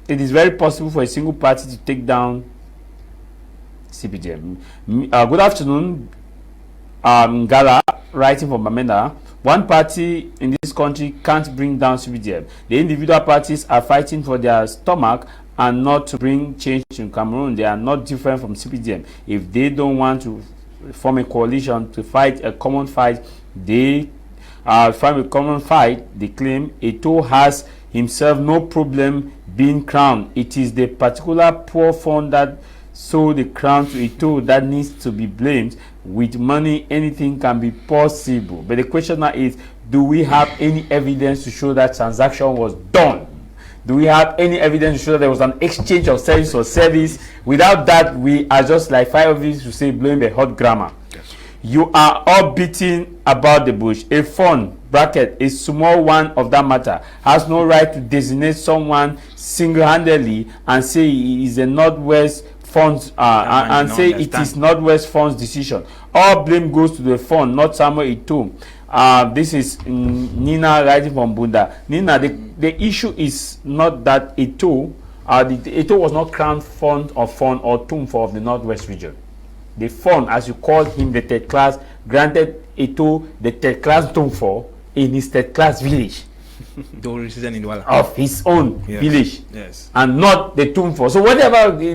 is very possible for a single party to take down CPDM. Good afternoon, Gala, writing from Bamenda. One party in this country can't bring down CPDM. The individual parties are fighting for their stomach and not to bring change in Cameroon. They are not different from CPDM. If they don't want to form a coalition to fight a common fight, they form a common fight. They claim Eto'o has himself no problem being crowned. It is the particular poor fund that sold the crown to Eto'o that needs to be blamed. With money, anything can be possible. But the question now is, do we have any evidence to show that transaction was done? Do we have any evidence to show that there was an exchange of service or service? Without that, we are just like 5 of these to say blame the hot grammar. Yes. You are all beating about the bush. A fund, bracket, a small one of that matter, has no right to designate someone single-handedly and say he is a Northwest funds and say it is Northwest Fund's decision. All blame goes to the fund, not Samuel Ito. This is Nina writing from Bunda. Nina, the issue is not that Ito, Ito was not crowned fund or tomb for the Northwest region. The fund, as you call him, the third class, granted Ito the third class tomb for in his third class village. Of his own village, and not the tomb for. So whatever the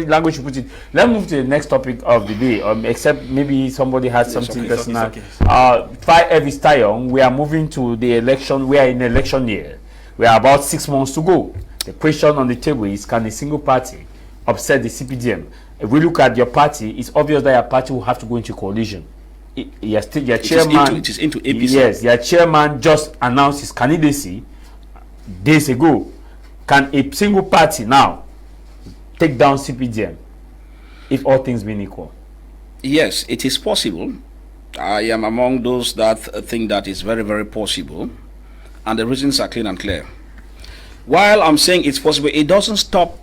language you put it, let's move to the next topic of the day. Except maybe somebody has something personal. Every time we are moving to the election. We are in election year. We are about 6 months to go. The question on the table is: can a single party upset the CPDM? If we look at your party, it's obvious that your party will have to go into coalition. Your chairman, it is into APC. Yes, your chairman just announced his candidacy days ago. Can a single party now take down CPDM if all things being equal? Yes, it is possible. I am among those that think that is very, very possible, and the reasons are clean and clear. While I'm saying it's possible, it doesn't stop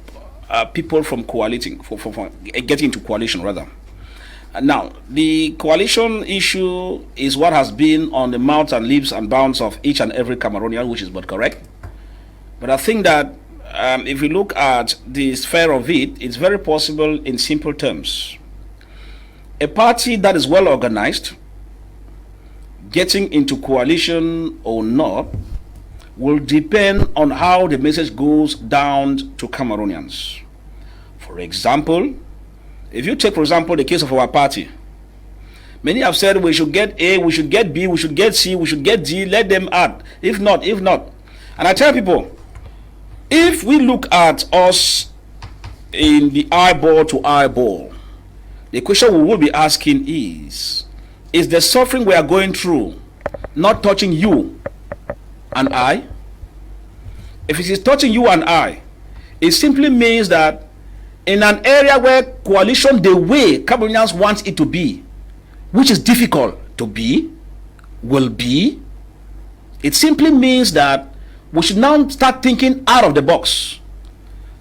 people from coaliting, from getting into coalition rather. Now, the coalition issue is what has been on the mouth and lips and bounds of each and every Cameroonian, which is but correct. But I think that if we look at the sphere of it, it's very possible in simple terms. A party that is well organized, getting into coalition or not, will depend on how the message goes down to Cameroonians. For example, if you take, for example, the case of our party, many have said we should get A, we should get B, we should get C, we should get D, let them add. If not. And I tell people, if we look at us in the eyeball to eyeball, the question we will be asking is the suffering we are going through not touching you and I? If it is touching you and I, it simply means that in an area where coalition the way Cameroonians want it to be, which is difficult to be, will be, it simply means that we should now start thinking out of the box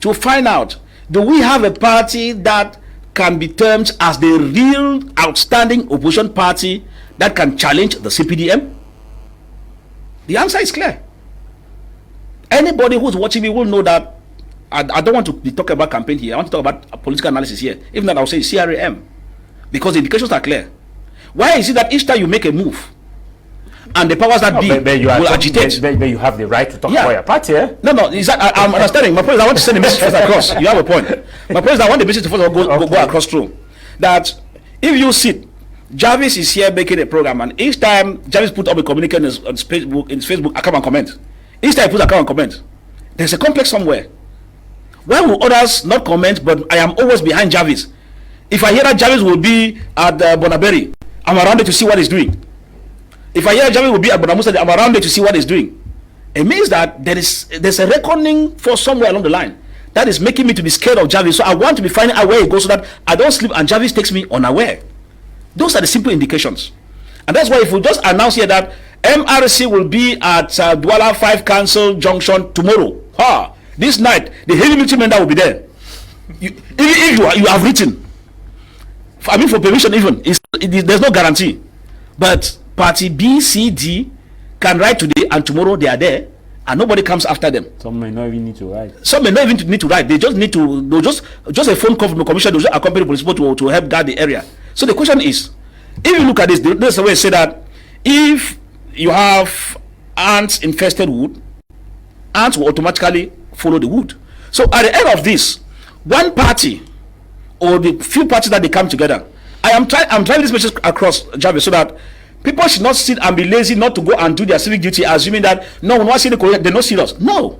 to find out, do we have a party that can be termed as the real outstanding opposition party that can challenge the CPDM? The answer is clear. Anybody who's watching me will know that I don't want to be talking about campaign here. I want to talk about political analysis here. If not, I'll say CRAM. Because the indications are clear. Why is it that each time you make a move, and the powers that be will agitate? But you have the right to talk about your party, eh? No, is that, I'm understanding. My point is I want to send the message first across. You have a point. My point is I want the message to first go across through. That if you sit, Jarvis is here making a program, and each time Jarvis put up a communique on his Facebook, I come and comment. Each time I put a comment and comment, there's a complex somewhere. Why will others not comment, but I am always behind Jarvis? If I hear that Jarvis will be at Bonaberry, I'm around there to see what he's doing. If I hear Jarvis will be at Bonamusa, I'm around there to see what he's doing. It means that there's a reckoning for somewhere along the line that is making me to be scared of Jarvis. So I want to be finding out where he goes so that I don't sleep and Jarvis takes me unaware. Those are the simple indications. And that's why if we just announce here that MRC will be at Douala 5 Council Junction tomorrow, this night, the heavy military men that will be there. If you have written, I mean for permission even, there's no guarantee. But party B, C, D can write today and tomorrow they are there and nobody comes after them. Some may not even need to write. Some may not even need to write. They just need to, just a phone call from the commission, they'll just accompany police to help guard the area. So the question is, if you look at this, there's a way to say that if you have ants infested wood, ants will automatically follow the wood. So at the end of this, one party or the few parties that they come together, I'm trying this message across, Jarvis, so that people should not sit and be lazy not to go and do their civic duty, assuming that no one wants to see the coalition, they're not serious. No,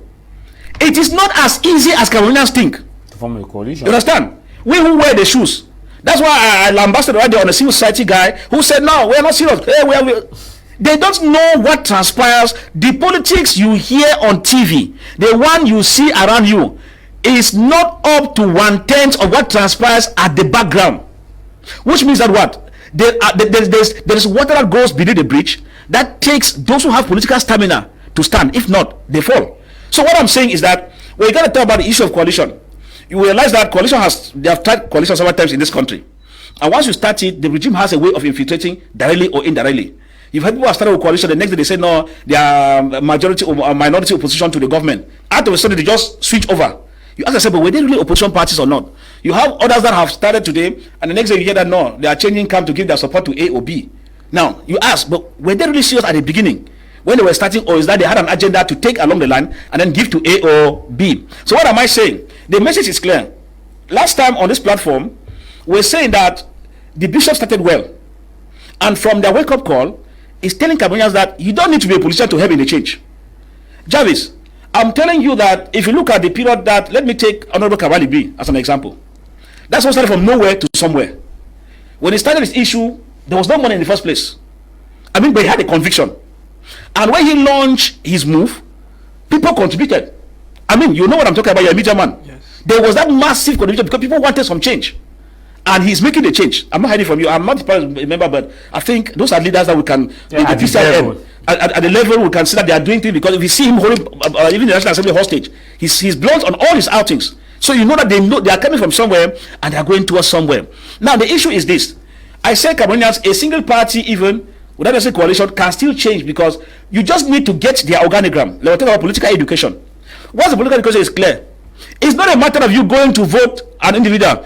it is not as easy as Cameroonians think to form a coalition. You understand? We who wear the shoes. That's why I lambasted right there on a civil society guy who said, no, we're not serious. Hey, they don't know what transpires. The politics you hear on TV, the one you see around you, is not up to 1/10 of what transpires at the background. Which means that what? There's water that goes beneath the bridge that takes those who have political stamina to stand. If not, they fall. So what I'm saying is that when you got to talk about the issue of coalition, You realize that they have tried coalition several times in this country. And once you start it, the regime has a way of infiltrating directly or indirectly. You've heard people have started with coalition, the next day they say no, they are majority or minority opposition to the government. Out of a sudden they just switch over. You ask yourself, but were they really opposition parties or not? You have others that have started today, and the next day you hear that no, they are changing camp to give their support to A or B. Now, you ask, but were they really serious at the beginning when they were starting, or is that they had an agenda to take along the line and then give to A or B? So what am I saying? The message is clear. Last time on this platform, we're saying that the bishop started well. And from their wake-up call, is telling Cameroonians that you don't need to be a politician to help in the change. Jarvis, I'm telling you that if you look at the period that, let me take Honorable Kavali B as an example. That's what started from nowhere to somewhere. When he started this issue, there was no money in the first place. I mean, but he had a conviction. And when he launched his move, people contributed. I mean, you know what I'm talking about, you're a media man. Yes. There was that massive contribution because people wanted some change. And he's making the change. I'm not hiding from you. I'm not a member, but I think those are leaders that we can, at the level we can see that they are doing things, because if you see him holding, even the National Assembly hostage, he's blunt on all his outings. So you know that they are coming from somewhere and they are going towards somewhere. Now the issue is this. I say Cameroonians, a single party, even without a coalition, can still change, because you just need to get their organogram. Let's talk about political education. Once the political education is clear, it's not a matter of you going to vote an individual.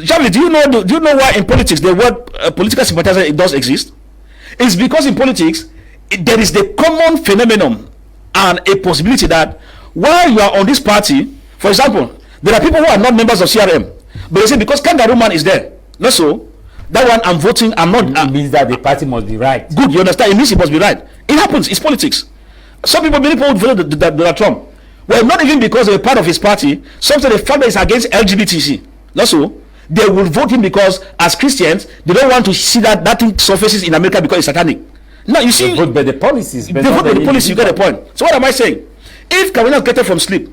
Charlie, do you know why in politics the word political sympathizer does exist? It's because in politics there is the common phenomenon and a possibility that while you are on this party, for example, there are people who are not members of CRM, but they say because Kangaroo Man is there, not so, that one I'm voting, I'm not. It means that the party must be right. Good, you understand? It means it must be right. It happens. It's politics. Many people would vote Donald Trump. Well, not even because they're part of his party. Sometimes the fact that it's against LGBTC, not so. They will vote him because, as Christians, they don't want to see that thing surfaces in America because it's satanic. Now you see, they vote by the policies. They vote by the policy. You get the point. So what am I saying? If Cameroonians get up from sleep,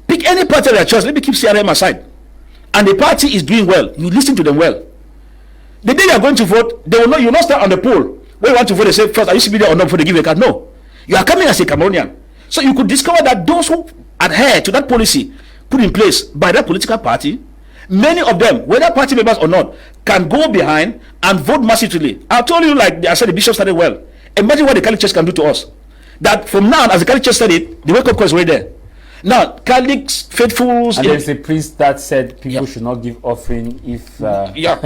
pick any party of their choice. Let me keep CRM aside, and the party is doing well. You listen to them well. The day you are going to vote, they will know. You will not stand on the poll when you want to vote. They say first, are you CPDM or not before they give you a card? No, you are coming as a Cameroonian. So you could discover that those who adhere to that policy put in place by that political party, many of them, whether party members or not, can go behind and vote massively. I told you, like I said, the bishop started well. Imagine what the Catholic Church can do to us. That from now, as the Catholic Church started, the wake-up call is right there. Now, Catholics, faithfuls... And there's a priest that said people should not give offering if... Yeah.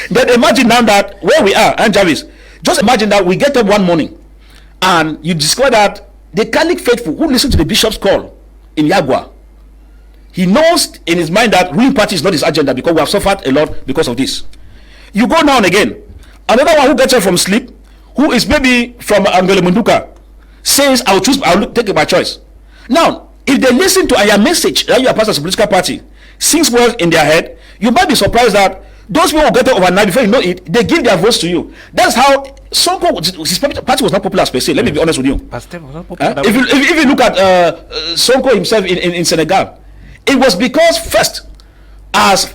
Then imagine now that where we are, and Jarvis, just imagine that we get up one morning and you discover that the Catholic faithful who listen to the bishop's call in Yagua, he knows in his mind that ruling party is not his agenda, because we have suffered a lot because of this. You go now and again. Another one who gets up from sleep, who is maybe from Angele Munduka, says, I'll take my choice. Now, if they listen to your message that you are part of a political party, sings well in their head, you might be surprised that those people who get up overnight, before you know it, they give their votes to you. That's how Sonko, his party was not popular as per se. Let me be honest with you. If you look at Sonko himself in Senegal, it was because first, as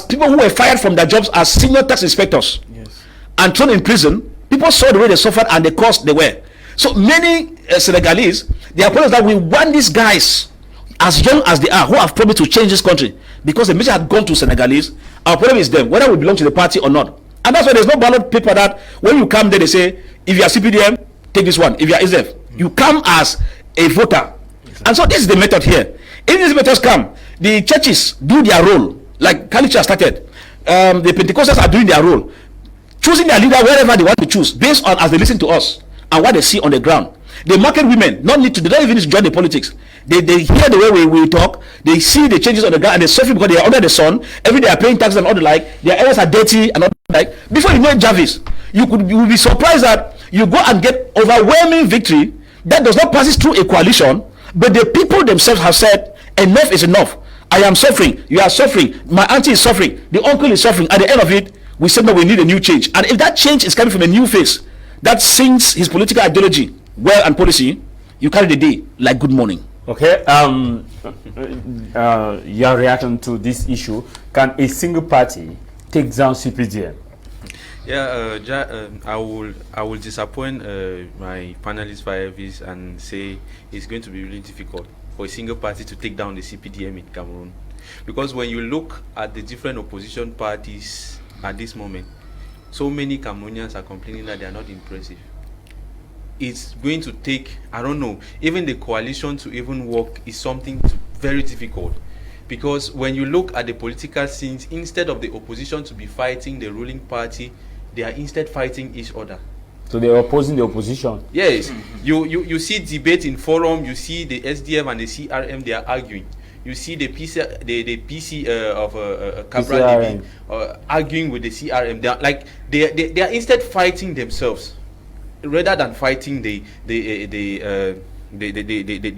people who were fired from their jobs as senior tax inspectors, yes, and thrown in prison, people saw the way they suffered and the cost they were. So many Senegalese, they are that we want these guys, as young as they are, who have promised to change this country, because the message had gone to Senegalese. Our problem is them, whether we belong to the party or not. And that's why there's no ballot paper that when you come there, they say, if you are CPDM, take this one. If you are SF, you come as a voter. Exactly. And so this is the method here. If these methods come, the churches do their role, like Kalicha started. The Pentecostals are doing their role, choosing their leader wherever they want to choose, based on as they listen to us and what they see on the ground. The market women they don't even need to join the politics. They hear the way we talk, they see the changes on the ground, and they suffer because they are under the sun. Every day they are paying taxes and all the like. Their areas are dirty and all the like. Before you know it, Jarvis, you will be surprised that you go and get overwhelming victory that does not pass through a coalition, but the people themselves have said, enough is enough. I am suffering, you are suffering, my auntie is suffering, the uncle is suffering. At the end of it, we said no, we need a new change. And if that change is coming from a new face that sings his political ideology well and policy, you carry the day like good morning. Okay, your reaction to this issue: can a single party take down CPDM? Yeah, I will disappoint my panelists via and say it's going to be really difficult for a single party to take down the CPDM in Cameroon. Because when you look at the different opposition parties at this moment, so many Cameroonians are complaining that they are not impressive. It's going to take, I don't know, even the coalition to even work is something very difficult. Because when you look at the political scenes, instead of the opposition to be fighting the ruling party, they are instead fighting each other. So they are opposing the opposition. Yes, you see debate in forum, you see the SDF and the CRM, they are arguing. You see the PC of Cabral arguing with the CRM. They are like they are instead fighting themselves rather than fighting the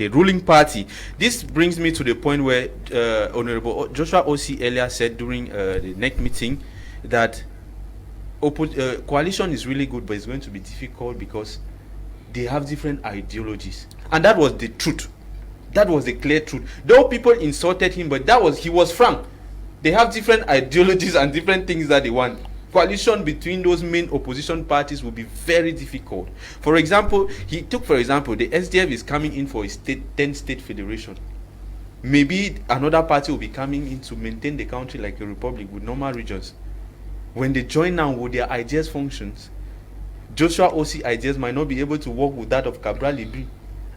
ruling party. This brings me to the point where Honorable Joshua O.C. earlier said during the NEC meeting that coalition is really good, but it's going to be difficult because they have different ideologies, and that was the truth. That was the clear truth. Though people insulted him, but he was frank. They have different ideologies and different things that they want. Coalition between those main opposition parties will be very difficult. For example, the SDF is coming in for a 10-state federation. Maybe another party will be coming in to maintain the country like a republic with normal regions. When they join now with their ideas functions, Joshua O.C. ideas might not be able to work with that of Cabral Libri.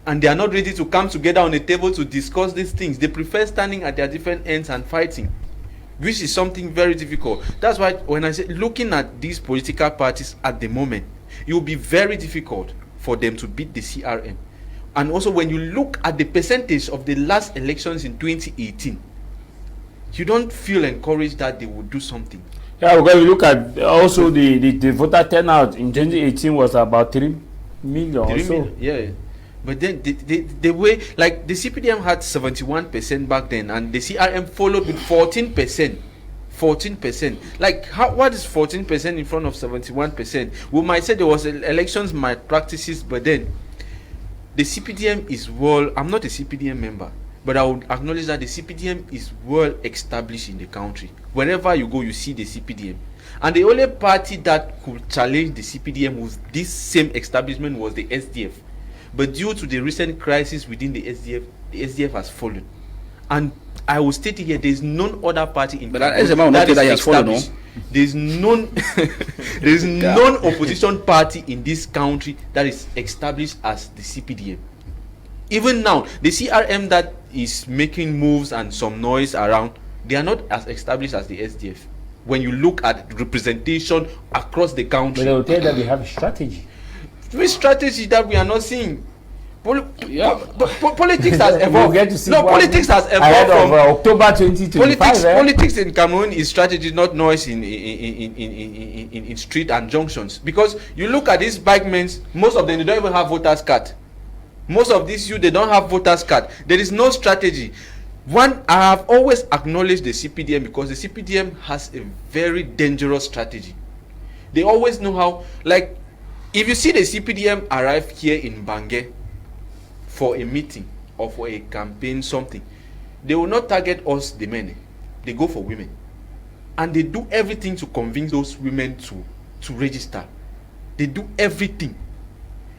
And they are not ready to come together on a table to discuss these things. They prefer standing at their different ends and fighting, which is something very difficult. That's why when I say looking at these political parties at the moment, it will be very difficult for them to beat the CRM. And also when you look at the percentage of the last elections in 2018, you don't feel encouraged that they will do something. Yeah, because you look at also the voter turnout in 2018 was about 3 million or so. Yeah. But then the way, like the CPDM had 71% back then, and the CRM followed with 14%. 14%. Like, what is 14% in front of 71%? We might say there was elections malpractices, but then the CPDM is I'm not a CPDM member, but I would acknowledge that the CPDM is well established in the country. Wherever you go, you see the CPDM. And the only party that could challenge the CPDM with this same establishment was the SDF. But due to the recent crisis within the SDF has fallen. And I will state here, there is none other party in that is established. There is none opposition party in this country that is established as the CPDM. Even now, the CRM that is making moves and some noise around, they are not as established as the SDF. When you look at representation across the country. But they will tell that they have a strategy. Which strategy that we are not seeing? Politics has evolved. Politics has evolved from October 2025. Politics in Cameroon is strategy, not noise in street and junctions. Because you look at these bikemen, most of them, they don't even have voters card. Most of these youth, they don't have voters card. There is no strategy. I have always acknowledged the CPDM because the CPDM has a very dangerous strategy. They always know how, like, if you see the CPDM arrive here in Bangui for a meeting or for a campaign, something, they will not target us, the men. They go for women. And they do everything to convince those women to register. They do everything.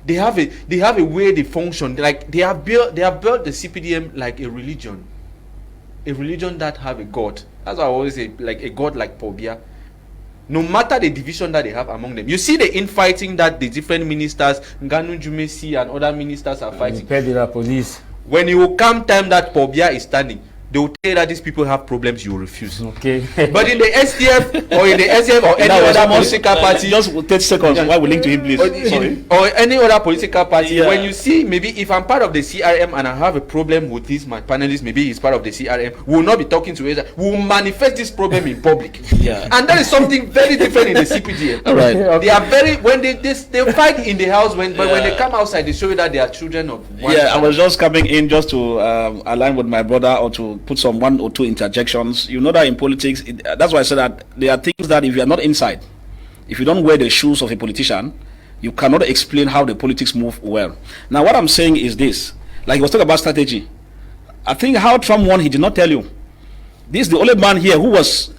They have a way they function. Like they have built the CPDM like a religion. A religion that have a God. That's why I always say, like a God like Pobia. No matter the division that they have among them. You see the infighting that the different ministers, Nganu Jumesi and other ministers are fighting. The police. When it will come time that Pobia is standing, they will tell you that these people have problems, you will refuse. Okay. But in the SDF or in the SDF or any other political party, just 30 seconds. Why we link to him, please? Or any other political party, when you see, maybe if I'm part of the CRM and I have a problem with this, my panelist, maybe he's part of the CRM, we will not be talking to each other. We will manifest this problem in public. Yeah. And that is something very different in the CPDM. All right. Okay. They are very, when they fight in the house, but when they come outside, they show you that they are children of one. Yeah, I was just coming in just to align with my brother or to put some 1 or 2 interjections. You know that in politics, that's why I said that there are things that if you are not inside, if you don't wear the shoes of a politician, you cannot explain how the politics move well. Now, what I'm saying is this: like he was talking about strategy. I think how Trump won, he did not tell you. This is the only man here who was.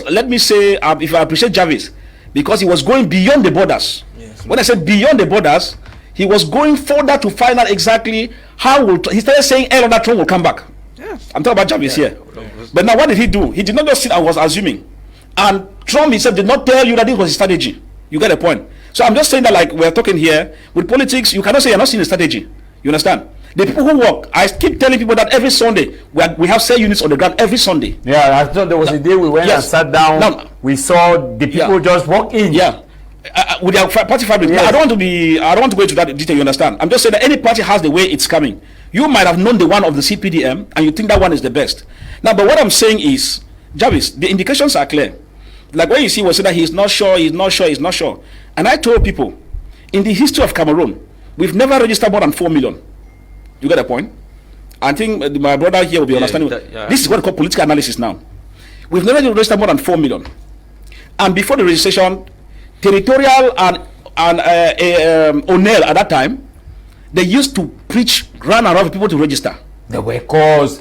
Let me say, if I appreciate Jarvis, because he was going beyond the borders. Yes. When I said beyond the borders, he was going further to find out exactly how he started saying that Trump will come back. Yeah. I'm talking about Jarvis here. But now what did he do? He did not just sit and was assuming. And Trump himself did not tell you that this was his strategy. You get a point. So I'm just saying that, like we're talking here, with politics, you cannot say you're not seeing a strategy. You understand? The people who work, I keep telling people that every Sunday, we have cell units on the ground every Sunday. Yeah, I thought there was a day we went and sat down. Now, we saw the people just walk in. Yeah. With their party fabric. Yes. I don't want to go into that detail, you understand? I'm just saying that any party has the way it's coming. You might have known the one of the CPDM and you think that one is the best. Now, but what I'm saying is, Jarvis, the indications are clear. Like when you see was that he's not sure. And I told people, in the history of Cameroon, we've never registered more than 4 million. You get a point? I think my brother here will be understanding. This is what we call political analysis now. We've never registered more than 4 million. And before the registration, Territorial and O'Neill at that time, they used to preach, run around for people to register. There were calls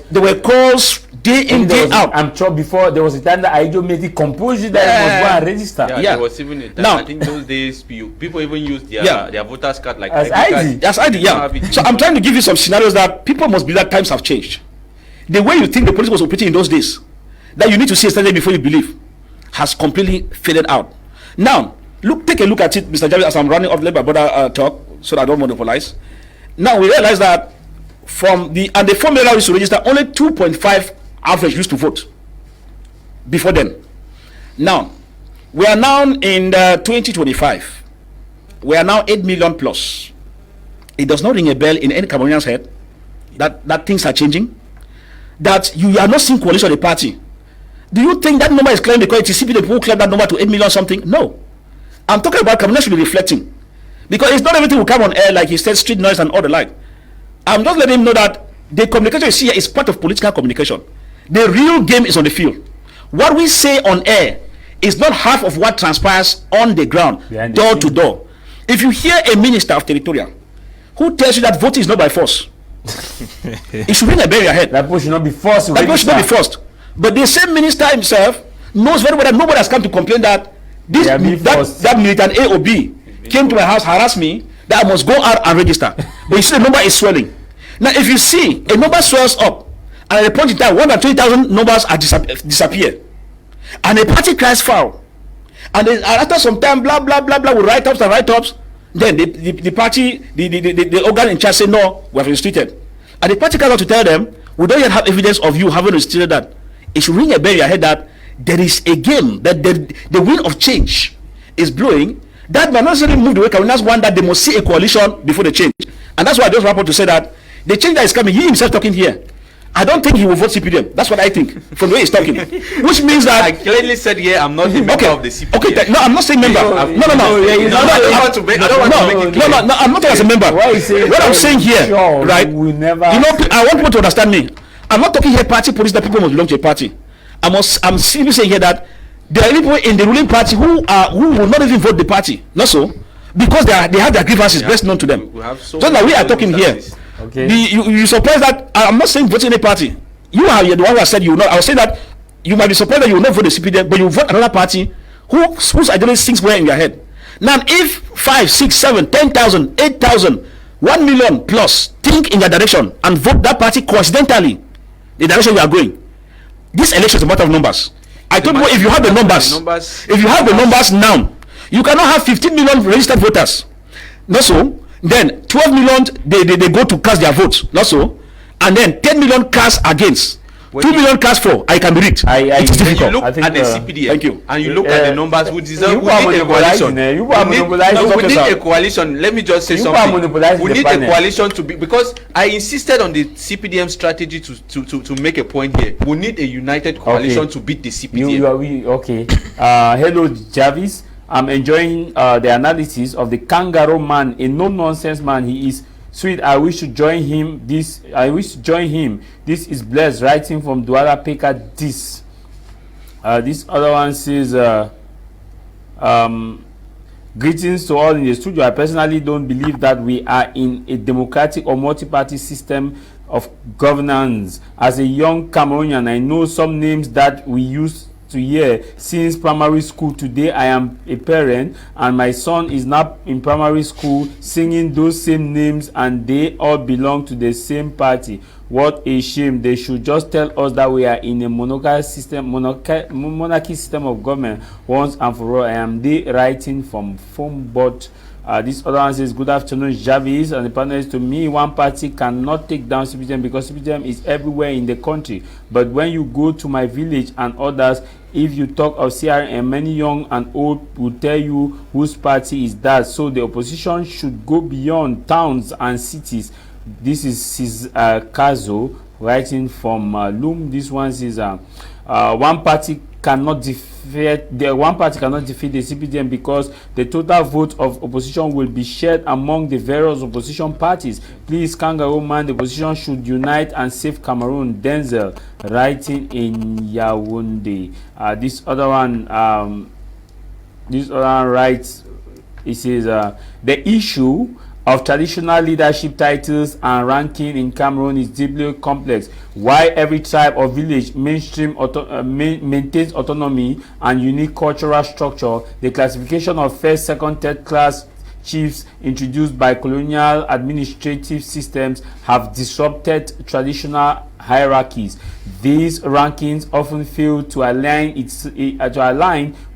day in, day out. I'm sure before there was a time that Aijo made it compulsory that you must go and register. There was even a time. Now, I think those days people even used their voters card like as ID. So I'm trying to give you some scenarios that people must believe that times have changed. The way you think the police was operating in those days, that you need to see a strategy before you believe, has completely faded out. Now, take a look at it, Mr. Jarvis, as I'm running off, let my brother talk, so that I don't monopolize. Now we realize that the 4 million used to register, only 2.5 average used to vote before then. Now, we are now in 2025. We are now 8 million plus. It does not ring a bell in any Cameroonian's head that things are changing. That you are not seeing coalition of the party. Do you think that number is claimed because it is CPDM who claim that number to 8 million something? No. I'm talking about Cameroonians should be reflecting. Because it's not everything will come on air like he said, street noise and all the like. I'm just letting him know that the communication you see here is part of political communication. The real game is on the field. What we say on air is not half of what transpires on the ground, door to door. If you hear a minister of territorial who tells you that voting is not by force, it should ring a bell in your head. That should not be forced. That should not be forced. But the same minister himself knows very well that nobody has come to complain that that militant A or B came to my house, harassed me, that I must go out and register. But you see the number is swelling. Now, if you see a number swells up, and at a point in time, 120,000 numbers are disappear, and a party cries foul, and then after some time, blah blah blah blah, with write-ups, then the party, the organ in charge say no, we have restricted, and the party comes out to tell them, we don't yet have evidence of you having restricted that. It should ring a bell in your head that there is a game, that the wind of change is blowing. That might not necessarily move the way Cameroonians want, that they must see a coalition before the change. And that's why I just wrap up to say that the change that is coming, he himself talking here, I don't think he will vote CPDM. That's what I think from the way he's talking. Which means that I clearly said here I'm not a member of the CPDM. Okay, no, I'm not saying member. No, I'm not talking as a member. What I'm saying here, right? I want people to understand me. I'm not talking here party policy that people must belong to a party. I'm simply saying here that there are people in the ruling party who will not even vote the party. Not so, because they have their grievances best known to them. Just like we are talking here. Okay. You surprised that I'm not saying vote any party. You are the one who has said you will not. I will say that you might be surprised that you will not vote the CPDM, but you will vote another party whose ideology sinks where in your head. Now, if 5, 6, 7, 10,000, 8,000, 1 million plus think in their direction and vote that party coincidentally, the direction we are going, this election is a matter of numbers. I don't know if you have the numbers. If you have the numbers now, you cannot have 15 million registered voters. Not so. Then 12 million they go to cast their votes. Not so. And then 10 million cast against. 2 million cast for. I can be rigged. It's difficult. You look at the CPDM. Thank you. And you look at the numbers. We need a coalition. We need a coalition. Let me just say something. We need a coalition to be, because I insisted on the CPDM strategy to make a point here. We need a united coalition to beat the CPDM. Okay. Hello, Jarvis. I'm enjoying the analysis of the kangaroo man, a no-nonsense man. He is sweet. I wish to join him. This is blessed. Writing from Douala Peka. This other one says, greetings to all in the studio. I personally don't believe that we are in a democratic or multi-party system of governance. As a young Cameroonian, I know some names that we use to hear since primary school. Today I am a parent and my son is now in primary school singing those same names, and they all belong to the same party. What a shame. They should just tell us that we are in a monarchy system of government once and for all. I am writing from phone board. This other one says, good afternoon, Jarvis and the panelists. To me, one party cannot take down CPDM because CPDM is everywhere in the country. But when you go to my village and others, if you talk of CRM, many young and old will tell you whose party is that. So the opposition should go beyond towns and cities. This is Kazo writing from Loom. This one says, one party cannot defeat the CPDM because the total vote of opposition will be shared among the various opposition parties. Please, Kangaroo Man, the opposition should unite and save Cameroon. Denzel writing in Yaoundé. This other one writes, it says, the issue of traditional leadership titles and ranking in Cameroon is deeply complex. Why every tribe or village maintains autonomy and unique cultural structure, the classification of first, second, third class chiefs introduced by colonial administrative systems have disrupted traditional hierarchies. These rankings often fail to align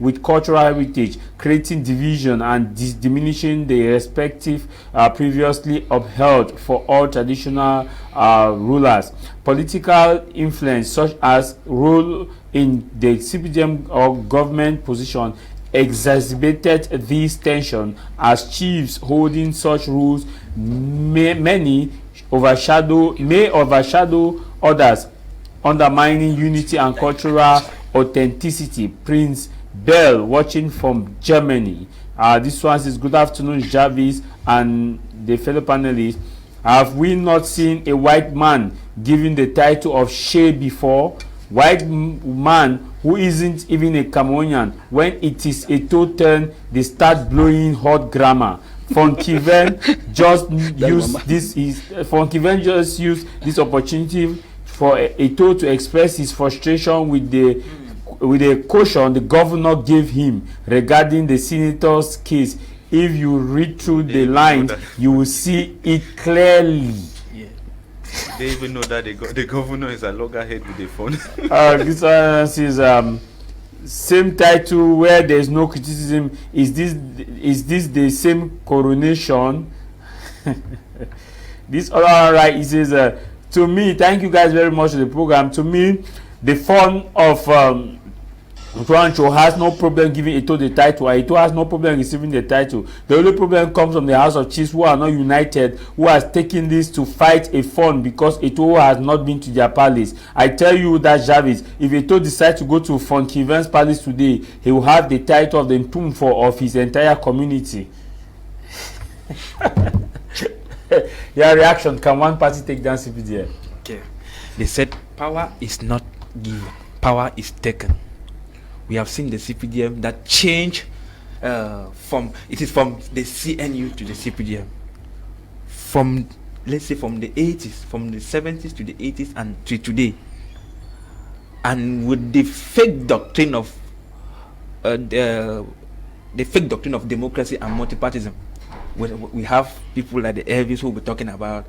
with cultural heritage, creating division and diminishing the respective previously upheld for all traditional rulers. Political influence, such as role in the CPDM or government position, exacerbated this tension, as chiefs holding such rules may overshadow others, undermining unity and cultural authenticity. Prince Bell watching from Germany. This one says, good afternoon, Jarvis and the fellow panelists. Have we not seen a white man given the title of Shey before? White man who isn't even a Cameroonian. When it is a total turn, they start blowing hot grammar. Fonkiven just used this opportunity for Eto to express his frustration with the caution the governor gave him regarding the senator's case. If you read through the lines, you will see it clearly. They even know that the governor is a loggerhead with the phone. This one says, same title where there is no criticism. Is this the same coronation? This other one, right? It says, to me, thank you guys very much for the program. To me, the fun of Rancho has no problem giving Eto the title. Eto has no problem receiving the title. The only problem comes from the House of Chiefs, who are not united, who has taken this to fight a fund because Eto has not been to their palace. I tell you that, Jarvis, if Eto decides to go to Fonkiven's palace today, he will have the title of the Ntumfo of his entire community. Your reaction, can one party take down CPDM? Okay. They said power is not given, power is taken. We have seen the CPDM that change from the CNU to the CPDM. From, let's say, from the 80s, from the 70s to the 80s and to today. And with the fake doctrine of democracy and multipartism, we have people like the Elvis who will be talking about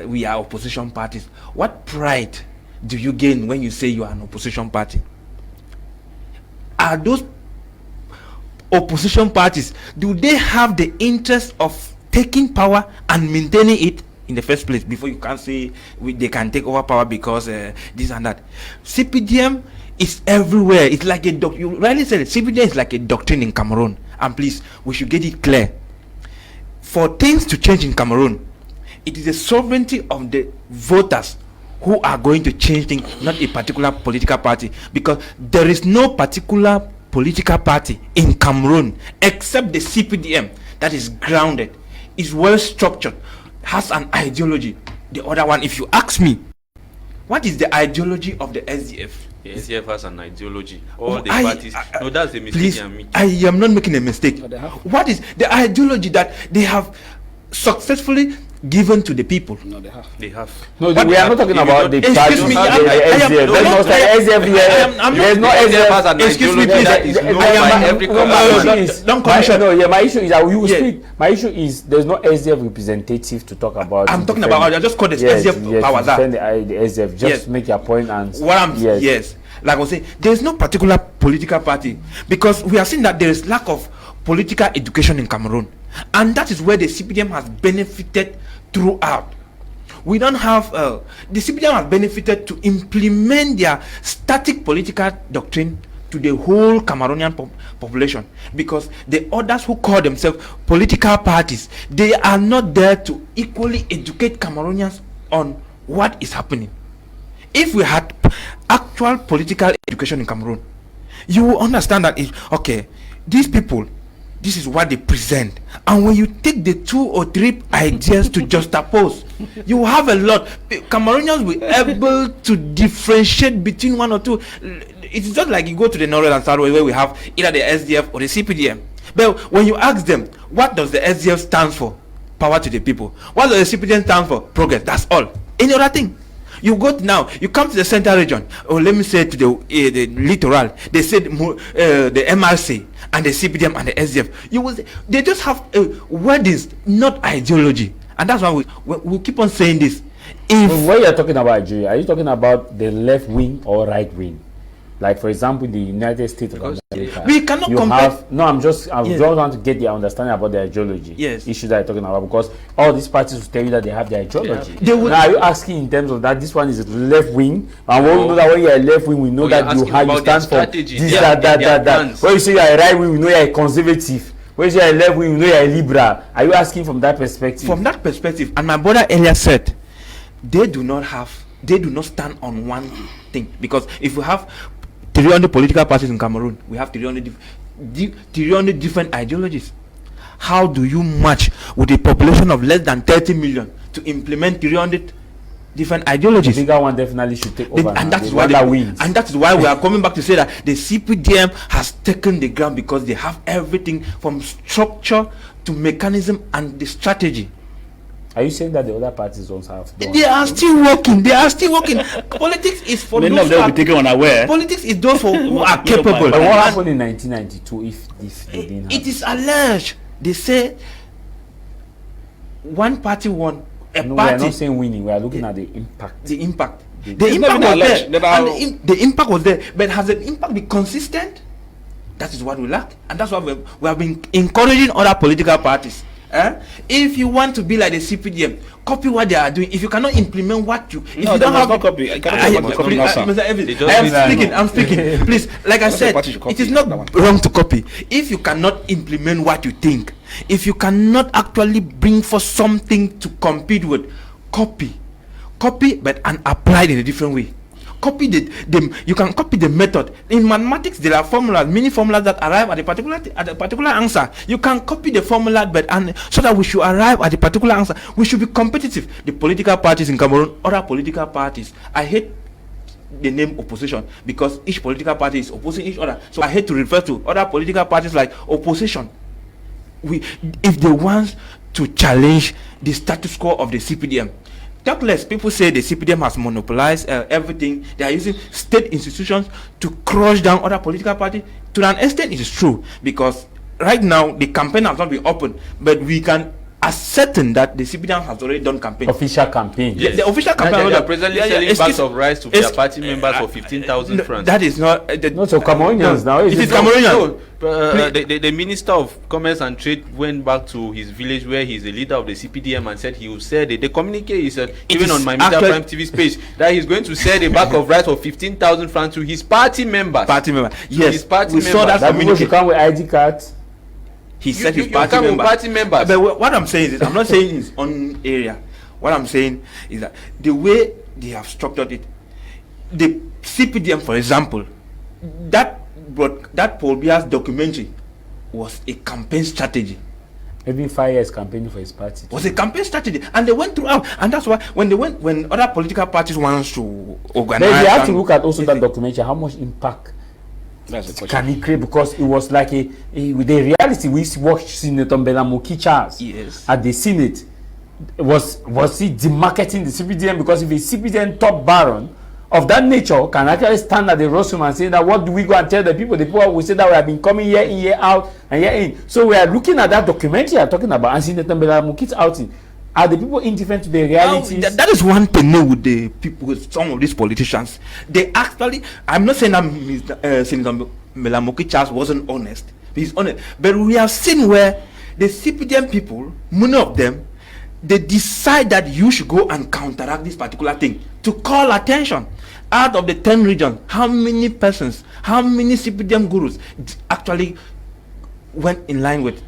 we are opposition parties. What pride do you gain when you say you are an opposition party? Are those opposition parties, do they have the interest of taking power and maintaining it in the first place before you can say they can take over power because this and that? CPDM is everywhere. It's like a you rightly said it. CPDM is like a doctrine in Cameroon, and please, we should get it clear. For things to change in Cameroon, it is the sovereignty of the voters who are going to change things, not a particular political party, because there is no particular political party in Cameroon except the CPDM that is grounded, is well structured, has an ideology. The other one, if you ask me, what is the ideology of the SDF? The SDF has an ideology. All the parties. No, that's the mistake. Please, I am not making a mistake. What is the ideology that they have successfully given to the people? No, they have. They have. No, But we are not talking if you about don't- the Excuse party. me, the I am- SDF. There's no such SDF here. I'm There's no not- SDF has SDF. an Excuse me, ideology please. that is known I am- by every No, my Cameroonian. issue is Don't my, commission. no, yeah, my issue is that we will Yeah. speak. My issue is there's no SDF representative to talk about. I'm to talking defend- about. I just called the yes, SDF yes, powers to out. defend the SDF. Just Yes. make your point and What I'm yes, like I was saying, there's no particular political party because we are seeing that there is lack of political education in Cameroon, and that is where the CPDM has benefited throughout. We don't have the CPDM has benefited to implement their static political doctrine to the whole Cameroonian population, because the others who call themselves political parties, they are not there to equally educate Cameroonians on what is happening. If we had actual political education in Cameroon, you will understand that okay, these people, this is what they present, and when you take the 2 or 3 ideas to juxtapose, you have a lot. Cameroonians will be able to differentiate between 1 or 2. It's just like you go to the Northern and South where we have either the SDF or the CPDM. But when you ask them, what does the SDF stand for? Power to the people. What does the CPDM stand for? Progress. That's all. Any other thing? You go now, you come to the central region, or let me say to the littoral, they said the MRC and the CPDM and the SDF. You will say, they just have wordings, not ideology, and that's why we keep on saying this. If when you're talking about Nigeria, are you talking about the left wing or right wing? Like for example, the United States of America. we cannot You compare. have no. I just want to get the understanding about the ideology. Yes. Issue that you're talking about, because all these parties will tell you that they have the ideology. They will- Now, are you asking in terms of that this one is left wing, and when we know that when you're a left wing, we know Oh, that you're you asking have you about their stand for strategy, this, their that. plans. When you say you're a right wing, we know you're a conservative. When you say you're a left wing, we know you're a liberal. Are you asking from that perspective? From that perspective, and my brother earlier said, they do not stand on one thing, because if we have 300 political parties in Cameroon, we have 300 different ideologies. How do you match with a population of less than 30 million to implement 300 different the ideologies? bigger one definitely should take over. And now. that is The why one that wins. and that is why we are coming back to say that the CPDM has taken the ground, because they have everything from structure to mechanism and the strategy. Are you saying that the other parties don't have? They are still working. Politics is for Many those of them who will are, be taken unaware. politics is those who are But capable. But what And happened in 1992 if they didn't have it is alleged. They say one party won. A No, we are party. not saying winning. We are looking at the impact. The impact. The It's impact never was there. alleged. Never- And the impact was there. But has the impact been consistent? That is what we lack. And that's why we have been encouraging other political parties. If you want to be like the CPDM, copy what they are doing. If you cannot implement what you, if No, you they don't must have not copy. I cannot copy copy now, sir. Mr. Evans, They just I need am to speaking. know. I'm speaking. Please, like I Not the said, party should copy it is that not one. wrong to copy. If you cannot implement what you think, if you cannot actually bring for something to compete with, copy, but and apply it in a different way. Copy you can copy the method. In mathematics, there are formulas, many formulas that arrive at a particular answer. You can copy the formula, but and so that we should arrive at a particular answer. We should be competitive. The political parties in Cameroon, other political parties. I hate the name opposition because each political party is opposing each other. So I hate to refer to other political parties like opposition. If they want to challenge the status quo of the CPDM. Talk less. People say the CPDM has monopolized everything. They are using state institutions to crush down other political parties. To an extent, it is true, because right now the campaign has not been open, but we can ascertain that the CPDM has already done campaign. Official campaign. Yes. The official campaign. They are presently selling bags of rice to their party members for 15,000 francs. That is not. Not so Cameroonians now. It is Cameroonian. The Minister of Commerce and Trade went back to his village where he's a leader of the CPDM and said he will sell the communique is even on my Media Prime TV page that he's going to sell a bag of rice for 15,000 francs to his party members. Yes, his party we saw members. that That people communique. should come with ID cards. He said his you party come with members. party members. But what I'm saying is, I'm not saying his own area. What I'm saying is that the way they have structured it, the CPDM, for example, that Paul Bia's documentary was a campaign strategy. Maybe 5 years campaigning for his party. Was a campaign strategy, and they went throughout, and that's why when other political parties want to organize. Then you have to look at also that documentary. How much impact That's the question. can it create? Because it was like with the reality. We watched Senator Mbelamoki Charles Yes. at the Senate. Was he demarketing the CPDM? Because if a CPDM top baron of that nature can actually stand at the rostrum and say that, what do we go and tell the people? The people will say that we have been coming year in, year out, and year in. So we are looking at that documentary you are talking about and seeing the Mbela Mukit's outing. Are the people indifferent to the realities? That is one thing new with the people, with some of these politicians. They actually, I'm not saying that Senator Mbela Charles wasn't honest. He's honest. But we have seen where the CPDM people, many of them, they decide that you should go and counteract this particular thing to call attention. Out of the 10 regions, how many persons, how many CPDM gurus actually went in line with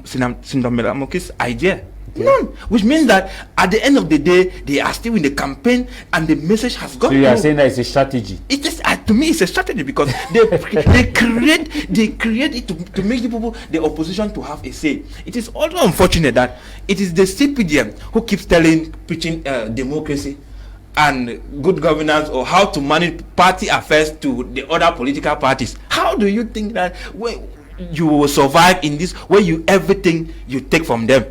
Senator Mbela idea? Okay. None. Which means that at the end of the day, they are still in the campaign and the message has gone. So you are saying that it's a strategy? It is, to me, it's a strategy because they create it to make the people, the opposition, to have a say. It is also unfortunate that it is the CPDM who keeps preaching democracy and good governance, or how to manage party affairs to the other political parties. How do you think that you will survive in this, where everything you take from them?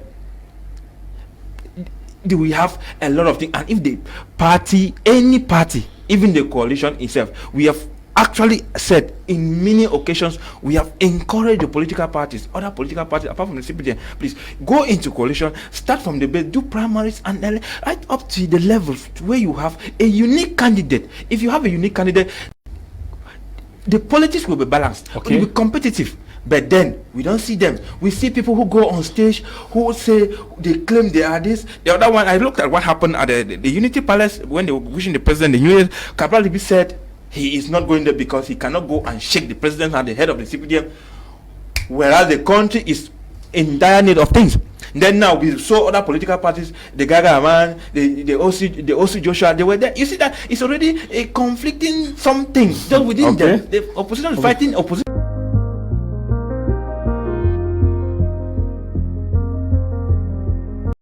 Do we have a lot of things? And if the party, any party, even the coalition itself, we have actually said in many occasions, we have encouraged the political parties, other political parties apart from the CPDM, please go into coalition, start from the base, do primaries, and then right up to the level where you have a unique candidate. If you have a unique candidate, the politics will be balanced, okay, will be competitive. But then we don't see them. We see people who go on stage who say they claim they are this. The other one, I looked at what happened at the Unity Palace when they were wishing the president the New Year. Cabral Libi said he is not going there because he cannot go and shake the president and the head of the CPDM, whereas the country is in dire need of things. Then now we saw other political parties, the Gaga man, the OC Joshua, they were there. You see that it's already a conflicting something just within them. The opposition is fighting opposition.